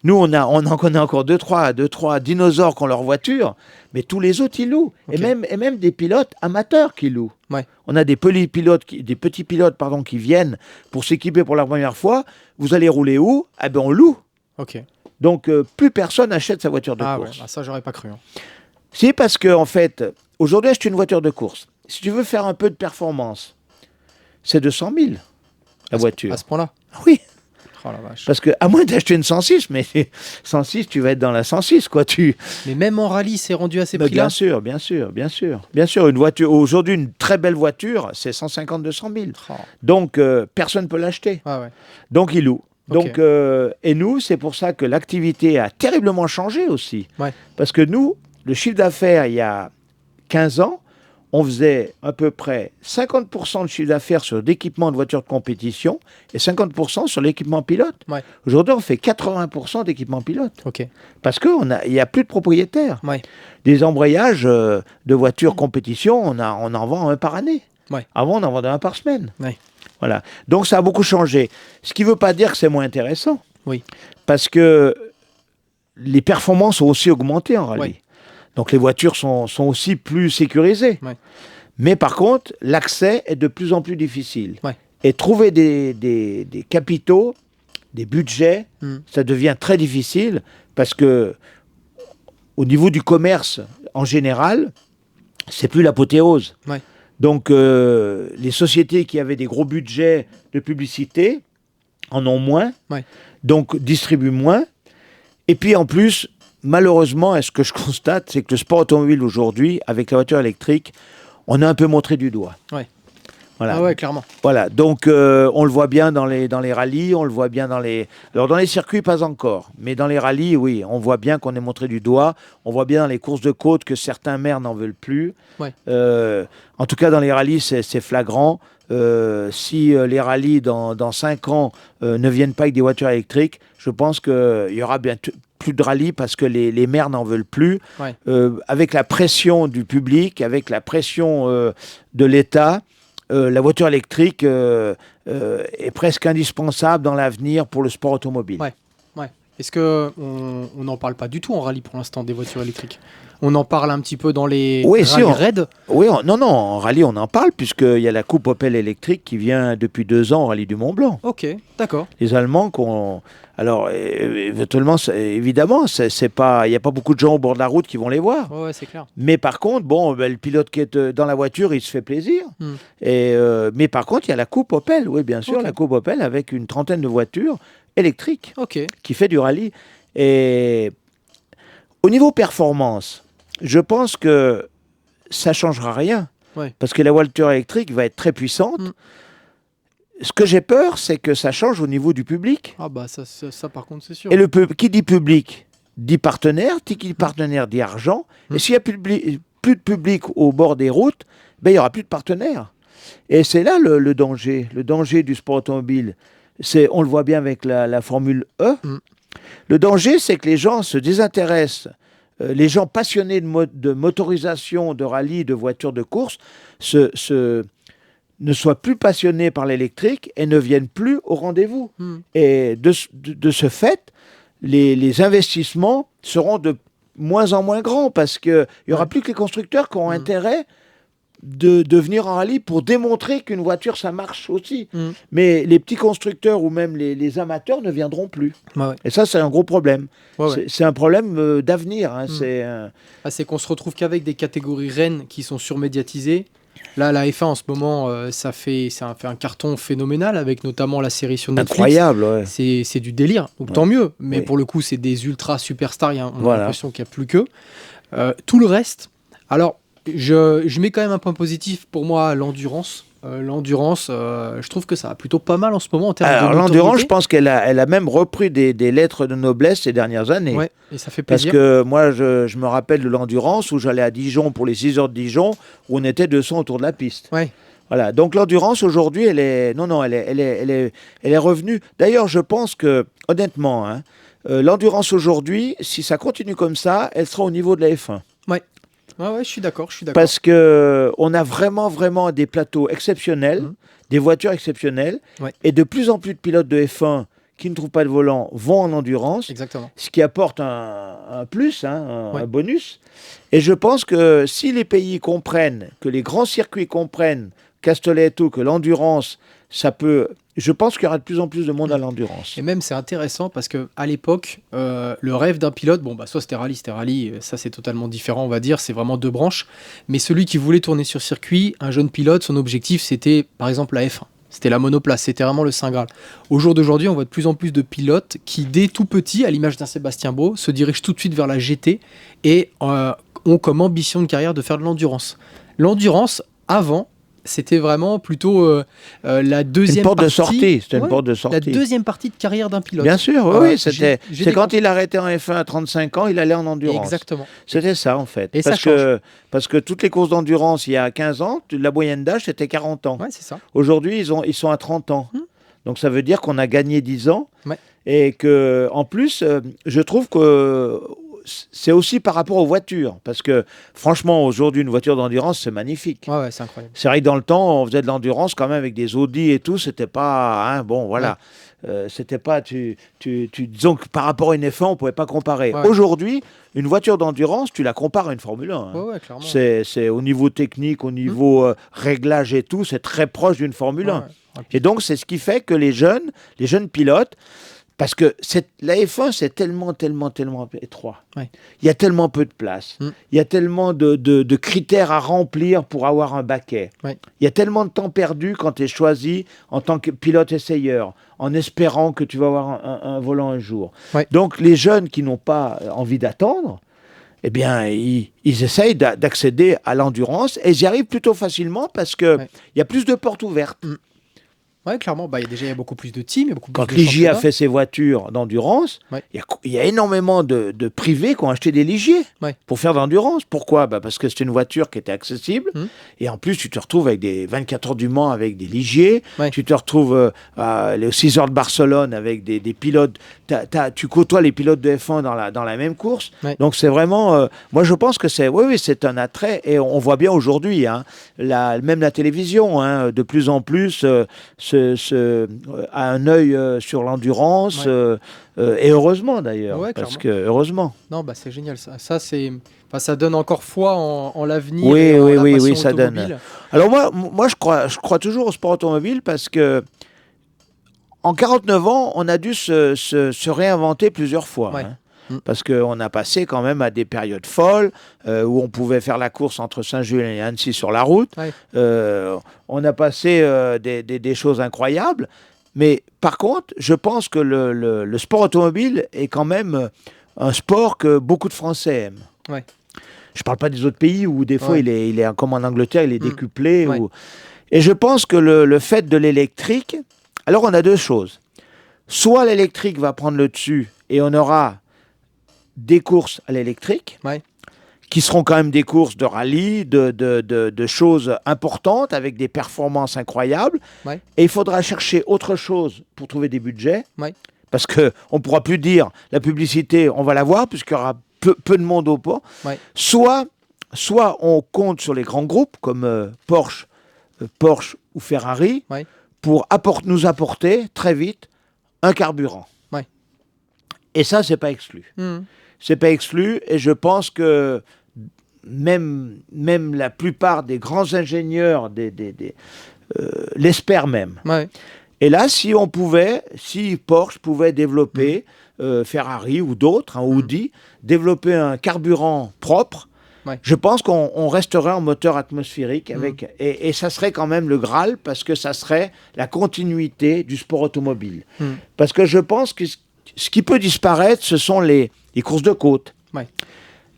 Nous, on en connaît encore 2-3 dinosaures qui ont leur voiture, mais tous les autres, ils louent. Et même des pilotes amateurs qui louent. On a des petits pilotes qui viennent pour s'équiper pour la première fois. Vous allez rouler où ? On loue. Donc, plus personne achète sa voiture de course. Ouais. Ça, j'aurais pas cru. Hein. Si, parce que en fait, aujourd'hui, acheter une voiture de course, si tu veux faire un peu de performance, c'est 200 000, la voiture. À ce point-là? Oui. Oh la vache. Parce que, à moins d'acheter une 106, mais 106, tu vas être dans la 106, quoi. Mais même en rallye, c'est rendu à ces prix-là? Bien sûr. Une voiture, aujourd'hui, une très belle voiture, c'est 150-200 000. Oh. Donc, personne ne peut l'acheter. Ouais. Donc, il loue. Donc, et nous, c'est pour ça que l'activité a terriblement changé aussi. Ouais. Parce que nous, le chiffre d'affaires, il y a 15 ans, on faisait à peu près 50% de chiffre d'affaires sur l'équipement de voitures de compétition et 50% sur l'équipement pilote. Ouais. Aujourd'hui, on fait 80% d'équipement pilote. Okay. Parce qu'il n'y a plus de propriétaires. Ouais. Des embrayages de voitures compétition, on en vend un par année. Ouais. Avant, on en vendait un par semaine. Ouais. Voilà. Donc, ça a beaucoup changé. Ce qui ne veut pas dire que c'est moins intéressant. Oui. Parce que les performances ont aussi augmenté en rallye. Ouais. Donc, les voitures sont aussi plus sécurisées. Ouais. Mais par contre, l'accès est de plus en plus difficile. Ouais. Et trouver des capitaux, des budgets, ça devient très difficile parce que au niveau du commerce, en général, c'est plus l'apothéose. Ouais. Donc, les sociétés qui avaient des gros budgets de publicité en ont moins, donc distribuent moins. Et puis, en plus, malheureusement, ce que je constate, c'est que le sport automobile aujourd'hui, avec la voiture électrique, on a un peu montré du doigt. Ouais. Voilà. Ah ouais, clairement. Voilà, donc on le voit bien dans les rallyes, on le voit bien dans les... Alors dans les circuits, pas encore, mais dans les rallyes, oui, on voit bien qu'on est montré du doigt, on voit bien dans les courses de côte que certains maires n'en veulent plus. Ouais. En tout cas, dans les rallyes, c'est flagrant. Si les rallyes, dans 5 ans, ne viennent pas avec des voitures électriques, je pense qu'il y aura bientôt plus de rallyes parce que les maires n'en veulent plus. Ouais. Avec la pression du public, avec la pression de l'État, la voiture électrique est presque indispensable dans l'avenir pour le sport automobile. Ouais. Est-ce qu'on n'en parle pas du tout en rallye pour l'instant des voitures électriques? On en parle un petit peu dans les rallyes raids? Oui, non, en rallye on en parle puisqu'il y a la coupe Opel électrique qui vient depuis 2 ans au rallye du Mont-Blanc. Ok, d'accord. Les Allemands Alors, éventuellement, évidemment, il n'y a pas beaucoup de gens au bord de la route qui vont les voir. Ouais, c'est clair. Mais par contre, le pilote qui est dans la voiture, il se fait plaisir. Mais par contre, il y a la coupe Opel, oui, bien sûr, la coupe Opel avec une trentaine de voitures électriques qui fait du rallye. Et au niveau performance, je pense que ça ne changera rien. Ouais. Parce que la voiture électrique va être très puissante. Ce que j'ai peur, c'est que ça change au niveau du public. Ah bah ça par contre, c'est sûr. Et qui dit public dit partenaire, qui dit partenaire dit argent. Et s'il n'y a plus de public au bord des routes, il n'y aura plus de partenaires. Et c'est là le danger. Le danger du sport automobile, on le voit bien avec la Formule E. Le danger, c'est que les gens se désintéressent. Les gens passionnés de motorisation, de rallye, de voitures de course, ne soient plus passionnés par l'électrique et ne viennent plus au rendez-vous. Et de ce fait, les investissements seront de moins en moins grands parce qu'il n'y aura plus que les constructeurs qui ont intérêt de venir en rallye pour démontrer qu'une voiture, ça marche aussi. Mais les petits constructeurs ou même les amateurs ne viendront plus. Et ça, c'est un gros problème. C'est un problème d'avenir. C'est qu'on se retrouve qu'avec des catégories reines qui sont surmédiatisées. Là, la F1 en ce moment, ça fait un carton phénoménal avec notamment la série sur Netflix. Incroyable, ouais. C'est du délire, donc tant mieux. Mais pour le coup, c'est des ultra superstars. On a l'impression qu'il n'y a plus qu'eux. Tout le reste. Alors, je mets quand même un point positif pour moi à l'endurance. Je trouve que ça va plutôt pas mal en ce moment en termes de notoriété. L'endurance, je pense qu'elle a même repris des lettres de noblesse ces dernières années. Ouais, et ça fait plaisir. Parce que moi, je me rappelle de l'endurance où j'allais à Dijon pour les 6 heures de Dijon, où on était 200 autour de la piste. Ouais. Voilà. Donc l'endurance aujourd'hui, elle est revenue. D'ailleurs, je pense que, honnêtement, l'endurance aujourd'hui, si ça continue comme ça, elle sera au niveau de la F1. Ouais. Ouais, je suis d'accord. Parce qu'on a vraiment des plateaux exceptionnels, des voitures exceptionnelles, et de plus en plus de pilotes de F1 qui ne trouvent pas de volant vont en endurance. Exactement. Ce qui apporte un plus, un bonus. Et je pense que si les pays comprennent, que les grands circuits comprennent, Castellet et tout, que l'endurance, ça peut je pense qu'il y aura de plus en plus de monde à l'endurance. Et même, c'est intéressant parce qu'à l'époque, le rêve d'un pilote, soit c'était rallye, ça c'est totalement différent, on va dire, c'est vraiment deux branches. Mais celui qui voulait tourner sur circuit, un jeune pilote, son objectif c'était par exemple la F1. C'était la monoplace, c'était vraiment le Saint Graal. Au jour d'aujourd'hui, on voit de plus en plus de pilotes qui, dès tout petit, à l'image d'un Sébastien Beau, se dirigent tout de suite vers la GT et ont comme ambition de carrière de faire de l'endurance. L'endurance, avant, c'était vraiment plutôt la deuxième porte partie. De sortie. C'était une porte de sortie. La deuxième partie de carrière d'un pilote. Bien sûr, oui. C'est quand il arrêtait en F1 à 35 ans, il allait en endurance. Exactement. C'était ça, en fait. Et parce que toutes les courses d'endurance, il y a 15 ans, la moyenne d'âge, c'était 40 ans. Ouais, c'est ça. Aujourd'hui, ils sont à 30 ans. Donc, ça veut dire qu'on a gagné 10 ans. Ouais. Et qu'en plus, je trouve que c'est aussi par rapport aux voitures. Parce que, franchement, aujourd'hui, une voiture d'endurance, c'est magnifique. Ouais, c'est incroyable. C'est vrai que dans le temps, on faisait de l'endurance quand même avec des Audi et tout. C'était pas... voilà. C'était pas... disons que par rapport à une F1, on ne pouvait pas comparer. Ouais. Aujourd'hui, une voiture d'endurance, tu la compares à une Formule 1. Ouais, clairement. C'est au niveau technique, au niveau réglage et tout, c'est très proche d'une Formule 1. Ouais. Et donc, c'est ce qui fait que les jeunes pilotes... Parce que la F1, c'est tellement étroit. Ouais. Il y a tellement peu de place. Il y a tellement de critères à remplir pour avoir un baquet. Ouais. Il y a tellement de temps perdu quand tu es choisi en tant que pilote essayeur, en espérant que tu vas avoir un volant un jour. Ouais. Donc, les jeunes qui n'ont pas envie d'attendre, eh bien, ils essayent d'accéder à l'endurance et ils y arrivent plutôt facilement parce qu'il y a plus de portes ouvertes. Oui, clairement. Il y a beaucoup plus de teams. Quand Ligier a fait ses voitures d'endurance, il y a énormément de privés qui ont acheté des Ligier pour faire de l'endurance. Pourquoi ? Parce que c'est une voiture qui était accessible. Et en plus, tu te retrouves avec des 24 heures du Mans avec des Ligier. Tu te retrouves les 6 heures de Barcelone avec des pilotes. Tu côtoies les pilotes de F1 dans la même course. Donc, c'est vraiment... moi, je pense que c'est un attrait. Et on voit bien aujourd'hui, même la télévision, de plus en plus... a un œil sur l'endurance et heureusement d'ailleurs parce que heureusement c'est génial ça donne encore foi en l'avenir oui ça donne. Alors moi je crois toujours au sport automobile parce que en 49 ans on a dû se réinventer plusieurs fois parce qu'on a passé quand même à des périodes folles où on pouvait faire la course entre Saint-Julien et Annecy sur la route. On a passé des choses incroyables. Mais par contre, je pense que le sport automobile est quand même un sport que beaucoup de Français aiment. Ouais. Je ne parle pas des autres pays où des fois il est comme en Angleterre, il est décuplé. Et je pense que le fait de l'électrique... Alors on a deux choses. Soit l'électrique va prendre le dessus et on aura... des courses à l'électrique, qui seront quand même des courses de rallye, de choses importantes, avec des performances incroyables. Et il faudra chercher autre chose pour trouver des budgets, parce qu'on ne pourra plus dire la publicité, on va la voir, puisqu'il y aura peu de monde au port. Soit on compte sur les grands groupes, comme Porsche ou Ferrari, pour nous apporter très vite un carburant. Et ça, c'est pas exclu. C'est pas exclu, et je pense que même la plupart des grands ingénieurs l'espèrent même. Et là, si Porsche pouvait développer, Ferrari ou d'autres, Audi, développer un carburant propre, je pense qu'on resterait en moteur atmosphérique et ça serait quand même le Graal, parce que ça serait la continuité du sport automobile. Parce que je pense que ce qui peut disparaître, ce sont les courses de côte,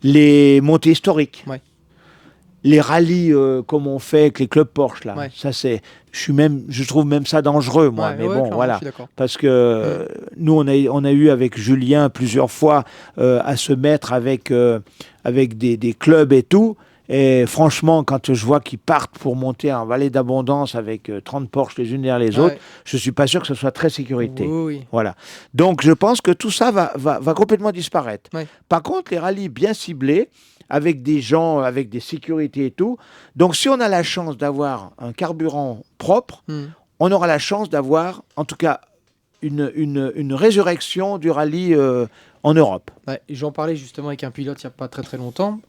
les montées historiques, les rallyes comme on fait avec les clubs Porsche. Là. Ça, je trouve même ça dangereux, moi. Mais bon, voilà. Parce que nous, on a eu avec Julien plusieurs fois à se mettre avec des clubs et tout. Et franchement, quand je vois qu'ils partent pour monter en vallée d'abondance avec 30 Porsche les unes derrière les autres, je ne suis pas sûr que ce soit très sécurité. Voilà. Donc, je pense que tout ça va complètement disparaître. Par contre, les rallyes bien ciblés, avec des gens, avec des sécurités et tout. Donc, si on a la chance d'avoir un carburant propre, on aura la chance d'avoir, en tout cas, une résurrection du rallye en Europe. J'en parlais justement avec un pilote il n'y a pas très très longtemps.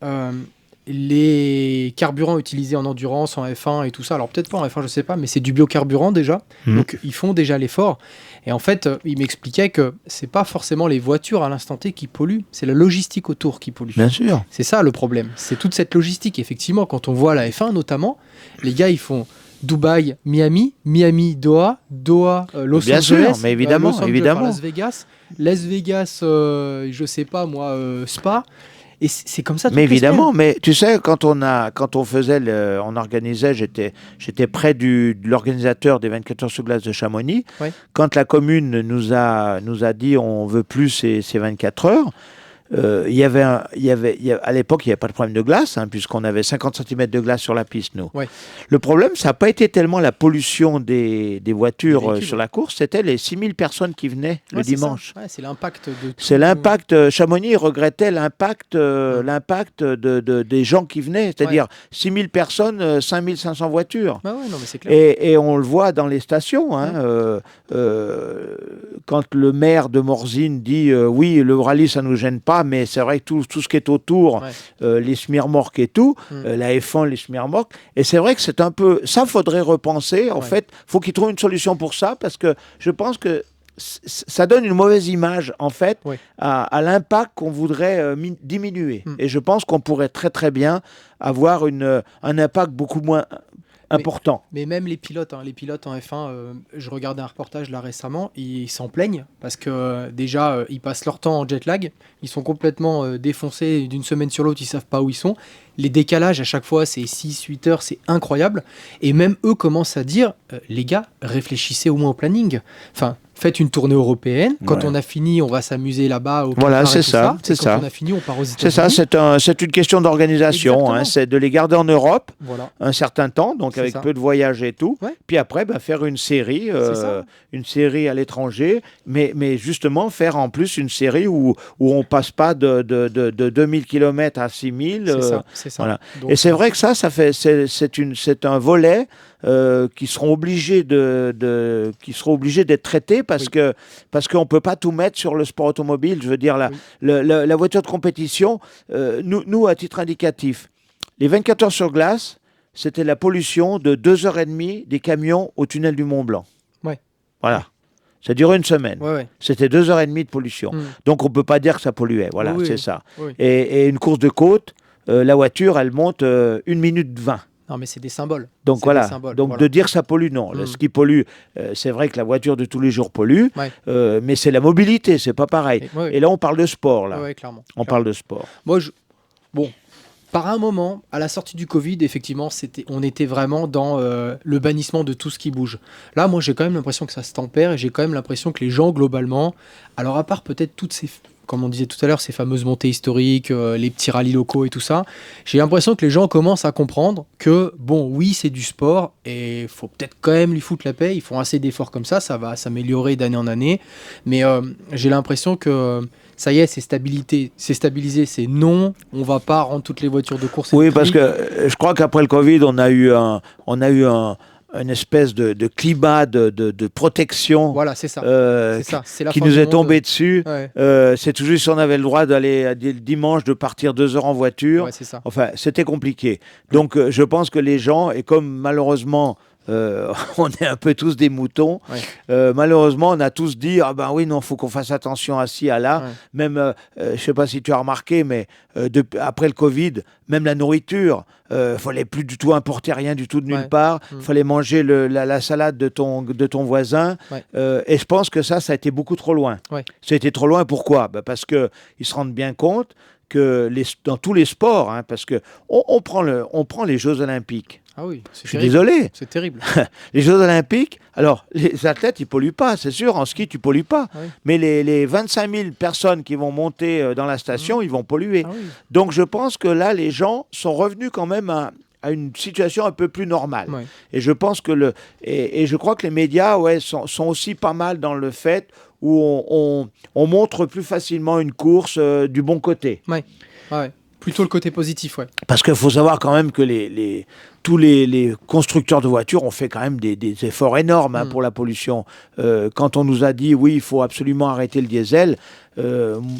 les carburants utilisés en endurance, en F1 et tout ça, alors peut-être pas en F1, je sais pas, mais c'est du biocarburant déjà, donc ils font déjà l'effort. Et en fait, il m'expliquait que c'est pas forcément les voitures à l'instant T qui polluent, c'est la logistique autour qui pollue. Bien sûr. C'est ça le problème, c'est toute cette logistique. Effectivement, quand on voit la F1 notamment, les gars, ils font Dubaï, Miami, Miami, Doha, Doha, Los Bien Angeles, sûr, mais évidemment, Los Angeles, évidemment. Las Vegas, je sais pas moi, Spa. Et c'est comme ça. Mais évidemment, mais tu sais, quand on organisait, j'étais près de l'organisateur des 24 heures sur glace de Chamonix. Ouais. Quand la commune nous a dit on veut plus ces 24 heures. À l'époque, il n'y avait pas de problème de glace, puisqu'on avait 50 cm de glace sur la piste, nous. Ouais. Le problème, ça n'a pas été tellement la pollution des voitures sur la course, c'était les 6000 personnes qui venaient le dimanche. Ouais, c'est l'impact de tout. C'est l'impact. Chamonix regrettait l'impact des gens qui venaient, c'est-à-dire 6000 personnes, 5500 voitures. Bah ouais, non, mais c'est clair. Et on le voit dans les stations. Quand le maire de Morzine dit oui, le rallye, ça ne nous gêne pas, mais c'est vrai que tout ce qui est autour, les semi-remorques et tout, la F1, les semi-remorques, et c'est vrai que c'est un peu... Ça, faudrait repenser. En fait, il faut qu'ils trouvent une solution pour ça, parce que je pense que ça donne une mauvaise image, en fait, à l'impact qu'on voudrait diminuer. Et je pense qu'on pourrait très, très bien avoir un impact beaucoup moins important. Mais même les pilotes en F1, je regardais un reportage là récemment, ils s'en plaignent parce que déjà ils passent leur temps en jet lag, ils sont complètement défoncés d'une semaine sur l'autre, ils savent pas où ils sont. Les décalages à chaque fois c'est 6-8 heures, c'est incroyable. Et même eux commencent à dire les gars, réfléchissez au moins au planning. Enfin, faites une tournée européenne. Quand on a fini, on va s'amuser là-bas. Voilà, c'est ça. Quand on a fini, on part aux États-Unis. C'est ça, c'est une question d'organisation. C'est de les garder en Europe un certain temps, donc avec peu de voyages et tout. Puis après, faire une série à l'étranger, mais justement faire en plus une série où on passe pas de 2000 km à 6000. C'est ça. Voilà. Donc, et c'est vrai que c'est un volet qui seront obligés d'être traités parce qu'on peut pas tout mettre sur le sport automobile. Je veux dire, la voiture de compétition, nous, à titre indicatif, les 24 heures sur glace, c'était la pollution de 2h30 des camions au tunnel du Mont Blanc. Voilà. Ça durait une semaine. C'était 2h30 de pollution. Donc, on ne peut pas dire que ça polluait. Voilà, c'est ça. Et une course de côte, la voiture, elle monte 1 minute 20. Non, mais c'est des symboles. Donc voilà. De dire que ça pollue, non. Ce qui pollue, c'est vrai que la voiture de tous les jours pollue, mais c'est la mobilité, c'est pas pareil. Et là, on parle de sport. Clairement. On parle de sport. Moi, par un moment, à la sortie du Covid, effectivement, on était vraiment dans le bannissement de tout ce qui bouge. Là, moi, j'ai quand même l'impression que ça se tempère et j'ai quand même l'impression que les gens, globalement, alors à part peut-être toutes ces, comme on disait tout à l'heure, ces fameuses montées historiques, les petits rallyes locaux et tout ça, j'ai l'impression que les gens commencent à comprendre que, bon, oui, c'est du sport et il faut peut-être quand même lui foutre la paix. Ils font assez d'efforts comme ça va s'améliorer d'année en année. Mais j'ai l'impression que... ça y est, c'est stabilisé, c'est non, on va pas rendre toutes les voitures de course. Oui, parce que je crois qu'après le Covid, on a eu une espèce de climat de protection. Voilà, c'est ça. C'est qui nous est tombé dessus. C'est toujours si on avait le droit d'aller le dimanche, de partir 2 heures en voiture. C'est ça. Enfin, c'était compliqué. Donc, je pense que les gens, et comme malheureusement... on est un peu tous des moutons. Malheureusement, on a tous dit ah ben oui, non, faut qu'on fasse attention à ci, à là. Même, je sais pas si tu as remarqué, mais après le Covid, même la nourriture, fallait plus du tout importer rien du tout de nulle part. Fallait manger la salade de ton voisin. Et je pense que ça a été beaucoup trop loin. Ça a été trop loin. Pourquoi ? Parce que ils se rendent bien compte que dans tous les sports, parce que on prend les Jeux Olympiques. Ah oui, je suis désolé. C'est terrible. Les Jeux Olympiques, alors les athlètes, ils polluent pas, c'est sûr. En ski, tu pollues pas. Mais les 25 000 personnes qui vont monter dans la station, ils vont polluer. Donc je pense que là, les gens sont revenus quand même à une situation un peu plus normale. Et je pense que et je crois que les médias sont aussi pas mal dans le fait où on montre plus facilement une course du bon côté. Plutôt le côté positif, ouais. Parce qu'il faut savoir quand même que tous les constructeurs de voitures ont fait quand même des efforts énormes pour la pollution. Quand on nous a dit, oui, il faut absolument arrêter le diesel,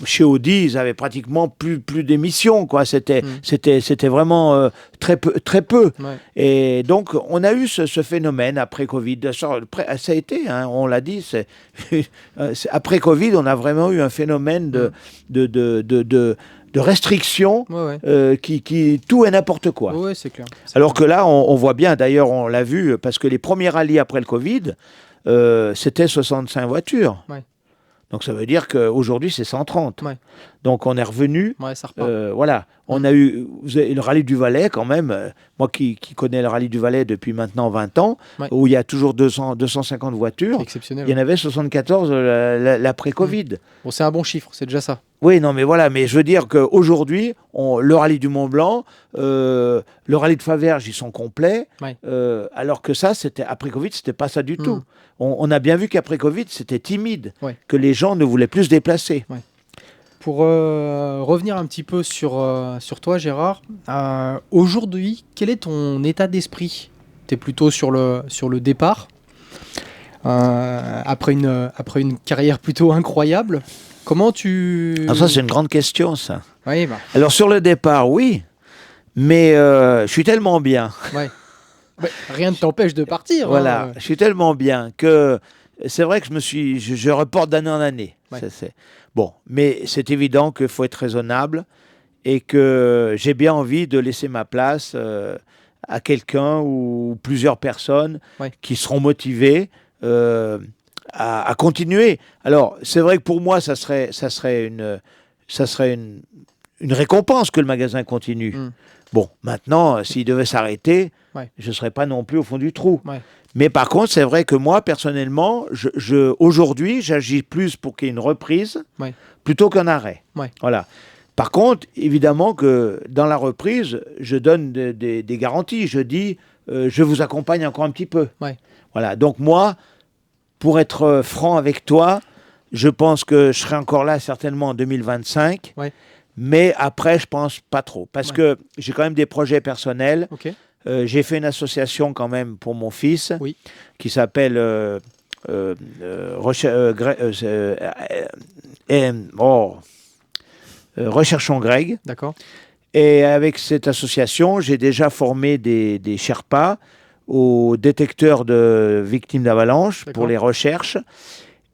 chez Audi, ils avaient pratiquement plus d'émissions, quoi. C'était vraiment très peu. Ouais. Et donc, on a eu ce phénomène après Covid. Ça a été, hein, on l'a dit, après Covid, on a vraiment eu un phénomène de restrictions qui tout et n'importe quoi. Oui, c'est clair. Alors que là, on voit bien, d'ailleurs, on l'a vu, parce que les premiers rallyes après le Covid, c'était 65 voitures. Ouais. Donc ça veut dire qu'aujourd'hui, c'est 130. Ouais. Donc on est revenu. Ouais, ça repart. Voilà. On a eu le rallye du Valais, quand même. Moi qui connais le rallye du Valais depuis maintenant 20 ans, où il y a toujours 250 voitures. C'est exceptionnel. Il y en avait 74 l'après-Covid. Bon, c'est un bon chiffre, c'est déjà ça. Oui, non, mais voilà. Mais je veux dire qu'aujourd'hui, le rallye du Mont-Blanc, le rallye de Faverges, ils sont complets. Ouais. Alors que ça, après Covid, c'était pas ça du tout. On a bien vu qu'après Covid, c'était timide, que les gens ne voulaient plus se déplacer. Ouais. Pour revenir un petit peu sur toi, Gérard, aujourd'hui, quel est ton état d'esprit ? Tu es plutôt sur le départ, après une carrière plutôt incroyable. Comment tu... Ah, ça, c'est une grande question, ça. Oui, bah. Alors, sur le départ, oui, mais je suis tellement bien. Ouais. Rien ne t'empêche de partir. Voilà, je suis tellement bien que c'est vrai que je reporte d'année en année. Ouais. Bon, mais c'est évident qu'il faut être raisonnable et que j'ai bien envie de laisser ma place à quelqu'un ou plusieurs personnes qui seront motivées à continuer. Alors, c'est vrai que pour moi, ça serait une récompense que le magasin continue. Bon, maintenant, s'il devait s'arrêter, je ne serais pas non plus au fond du trou. Ouais. Mais par contre, c'est vrai que moi, personnellement, aujourd'hui, j'agis plus pour qu'il y ait une reprise plutôt qu'un arrêt. Ouais. Voilà. Par contre, évidemment que dans la reprise, je donne des garanties. Je dis, je vous accompagne encore un petit peu. Ouais. Voilà. Donc moi, pour être franc avec toi, je pense que je serai encore là certainement en 2025. Ouais. Mais après, je pense pas trop. Parce que j'ai quand même des projets personnels. Okay. J'ai fait une association quand même pour mon fils qui s'appelle Recherchons Greg. D'accord. Et avec cette association, j'ai déjà formé des Sherpas aux détecteurs de victimes d'avalanche pour les recherches.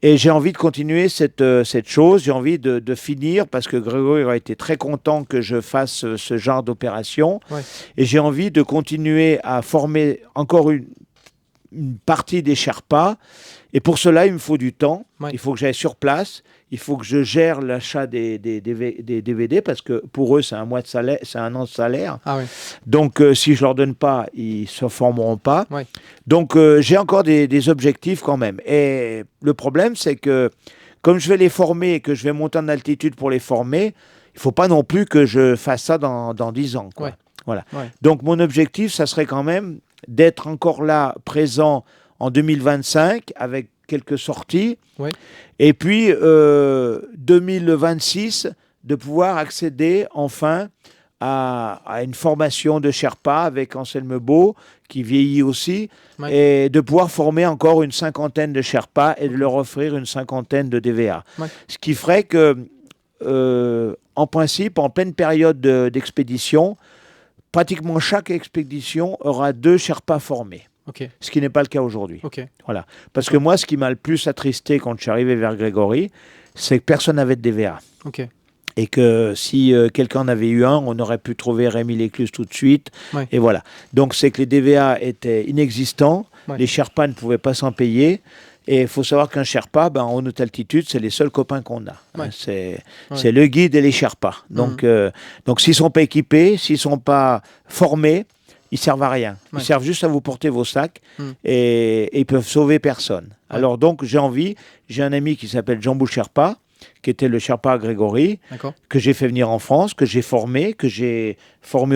Et j'ai envie de continuer cette chose, j'ai envie de finir, parce que Grégory a été très content que je fasse ce genre d'opération. Ouais. Et j'ai envie de continuer à former encore une partie des Sherpas. Et pour cela, il me faut du temps. Ouais. Il faut que j'aille sur place. Il faut que je gère l'achat des DVD, parce que pour eux, c'est un mois de salaire, c'est un an de salaire. Ah ouais. Donc, si je ne leur donne pas, ils ne se formeront pas. Ouais. Donc, j'ai encore des objectifs quand même. Et le problème, c'est que comme je vais les former et que je vais monter en altitude pour les former, il ne faut pas non plus que je fasse ça dans 10 ans. Quoi. Ouais. Voilà. Ouais. Donc, mon objectif, ça serait quand même d'être encore là, présent en 2025, avec quelques sorties. Ouais. Et puis, 2026, de pouvoir accéder enfin à une formation de Sherpa avec Anselme Beau, qui vieillit aussi, et de pouvoir former encore une 50aine de Sherpas et de leur offrir une 50aine de DVA. Ouais. Ce qui ferait que, en principe, en pleine période d'expédition, pratiquement chaque expédition aura 2 Sherpas formés. Okay. Ce qui n'est pas le cas aujourd'hui. Okay. Voilà. Parce que moi, ce qui m'a le plus attristé quand je suis arrivé vers Grégory, c'est que personne n'avait de DVA. Okay. Et que si quelqu'un en avait eu un, on aurait pu trouver Rémi Lécluse tout de suite. Ouais. Et voilà. Donc, c'est que les DVA étaient inexistants. Ouais. Les Sherpas ne pouvaient pas s'en payer. Et il faut savoir qu'un Sherpa, en haute altitude, c'est les seuls copains qu'on a. Ouais. C'est le guide et les Sherpas. Donc, donc s'ils ne sont pas équipés, s'ils ne sont pas formés, ils ne servent à rien. Ils servent juste à vous porter vos sacs et ils peuvent sauver personne. Ouais. Alors donc, j'ai un ami qui s'appelle Jean Sherpa, qui était le Sherpa à Grégory, que j'ai fait venir en France, que j'ai formé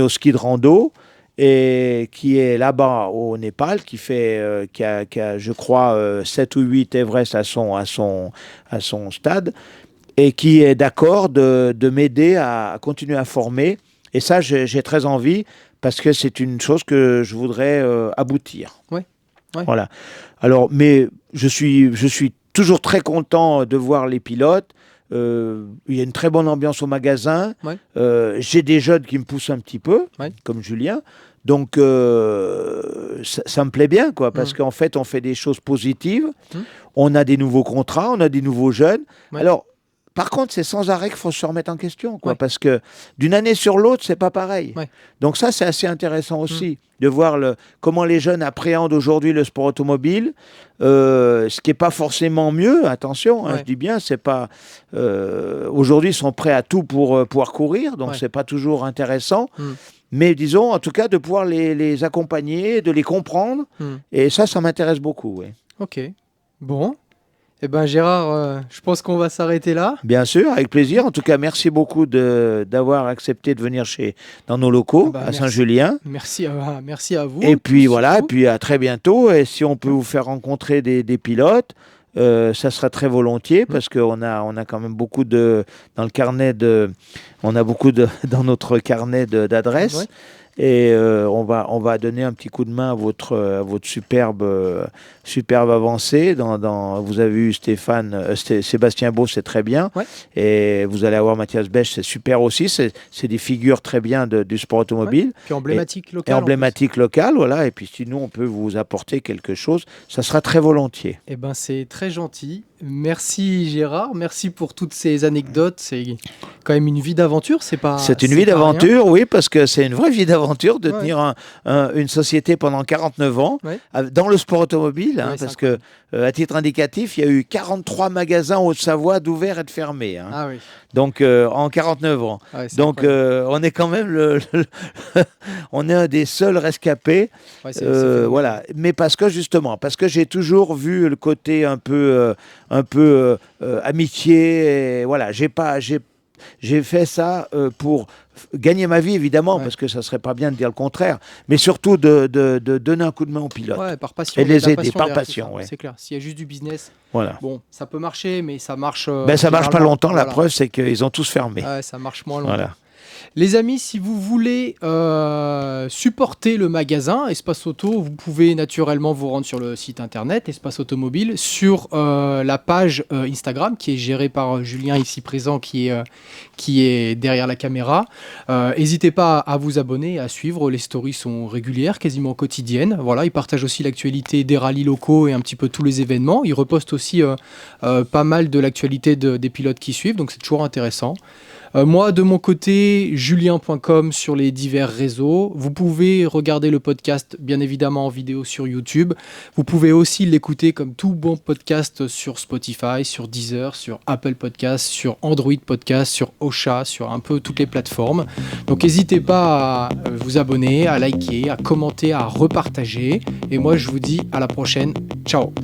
au ski de rando, et qui est là-bas au Népal, qui a, je crois, 7 ou 8 Everest à son stade, et qui est d'accord de m'aider à continuer à former Et ça, j'ai très envie parce que c'est une chose que je voudrais aboutir. Ouais. Voilà. Alors, mais je suis toujours très content de voir les pilotes. Il y a une très bonne ambiance au magasin. Ouais. J'ai des jeunes qui me poussent un petit peu, comme Julien. Donc, ça me plaît bien, quoi, parce qu'en fait, on fait des choses positives. On a des nouveaux contrats, on a des nouveaux jeunes. Alors, par contre, c'est sans arrêt qu'il faut se remettre en question, quoi, parce que d'une année sur l'autre, c'est pas pareil. Donc ça, c'est assez intéressant aussi, de voir comment les jeunes appréhendent aujourd'hui le sport automobile, ce qui n'est pas forcément mieux, attention, je dis bien, c'est pas... aujourd'hui, ils sont prêts à tout pour pouvoir courir, donc c'est pas toujours intéressant. Mais disons, en tout cas, de pouvoir les accompagner, de les comprendre, et ça m'intéresse beaucoup, oui. Ok, bon. Eh bien Gérard, je pense qu'on va s'arrêter là. Bien sûr, avec plaisir. En tout cas, merci beaucoup d'avoir accepté de venir dans nos locaux à Saint-Julien. Merci à vous. Et puis voilà, et puis à très bientôt. Et si on peut vous faire rencontrer des pilotes, ça sera très volontiers parce qu'on a quand même beaucoup dans notre carnet d'adresses. Et on va donner un petit coup de main à votre superbe avancée. Vous avez eu Sébastien Beau, c'est très bien. Et vous allez avoir Mathias Bech, c'est super aussi. C'est des figures très bien du sport automobile. Puis emblématique local. Et emblématique local, voilà. Et puis sinon, on peut vous apporter quelque chose. Ça sera très volontiers. Eh ben, c'est très gentil. Merci Gérard, merci pour toutes ces anecdotes. C'est quand même une vie d'aventure, c'est une vie d'aventure, oui, parce que c'est une vraie vie d'aventure de tenir une société pendant 49 ans dans le sport automobile, parce que à titre indicatif, il y a eu 43 magasins en Haute-Savoie d'ouverts et de fermés. Donc en 49 ans. Donc on est quand même on est un des seuls rescapés. Voilà. Mais parce que j'ai toujours vu le côté un peu amitié. Et voilà, j'ai fait ça pour gagner ma vie, évidemment, parce que ça ne serait pas bien de dire le contraire, mais surtout de donner un coup de main aux pilotes. Par passion. Et de les aider, par passion. C'est clair. S'il y a juste du business, bon, ça peut marcher, mais ça marche... ça ne marche pas longtemps. La preuve, c'est qu'ils ont tous fermé. Ça marche moins longtemps. Les amis, si vous voulez supporter le magasin Espace Auto, vous pouvez naturellement vous rendre sur le site internet Espace Automobile, sur la page Instagram qui est gérée par Julien ici présent, qui est derrière la caméra. N'hésitez pas à vous abonner, à suivre. Les stories sont régulières, quasiment quotidiennes. Voilà, il partage aussi l'actualité des rallyes locaux et un petit peu tous les événements. Il reposte aussi pas mal de l'actualité des pilotes qui suivent, donc c'est toujours intéressant. Moi, de mon côté, julien.com sur les divers réseaux. Vous pouvez regarder le podcast, bien évidemment, en vidéo sur YouTube. Vous pouvez aussi l'écouter comme tout bon podcast sur Spotify, sur Deezer, sur Apple Podcast, sur Android Podcast, sur Ocha, sur un peu toutes les plateformes. Donc, n'hésitez pas à vous abonner, à liker, à commenter, à repartager. Et moi, je vous dis à la prochaine. Ciao!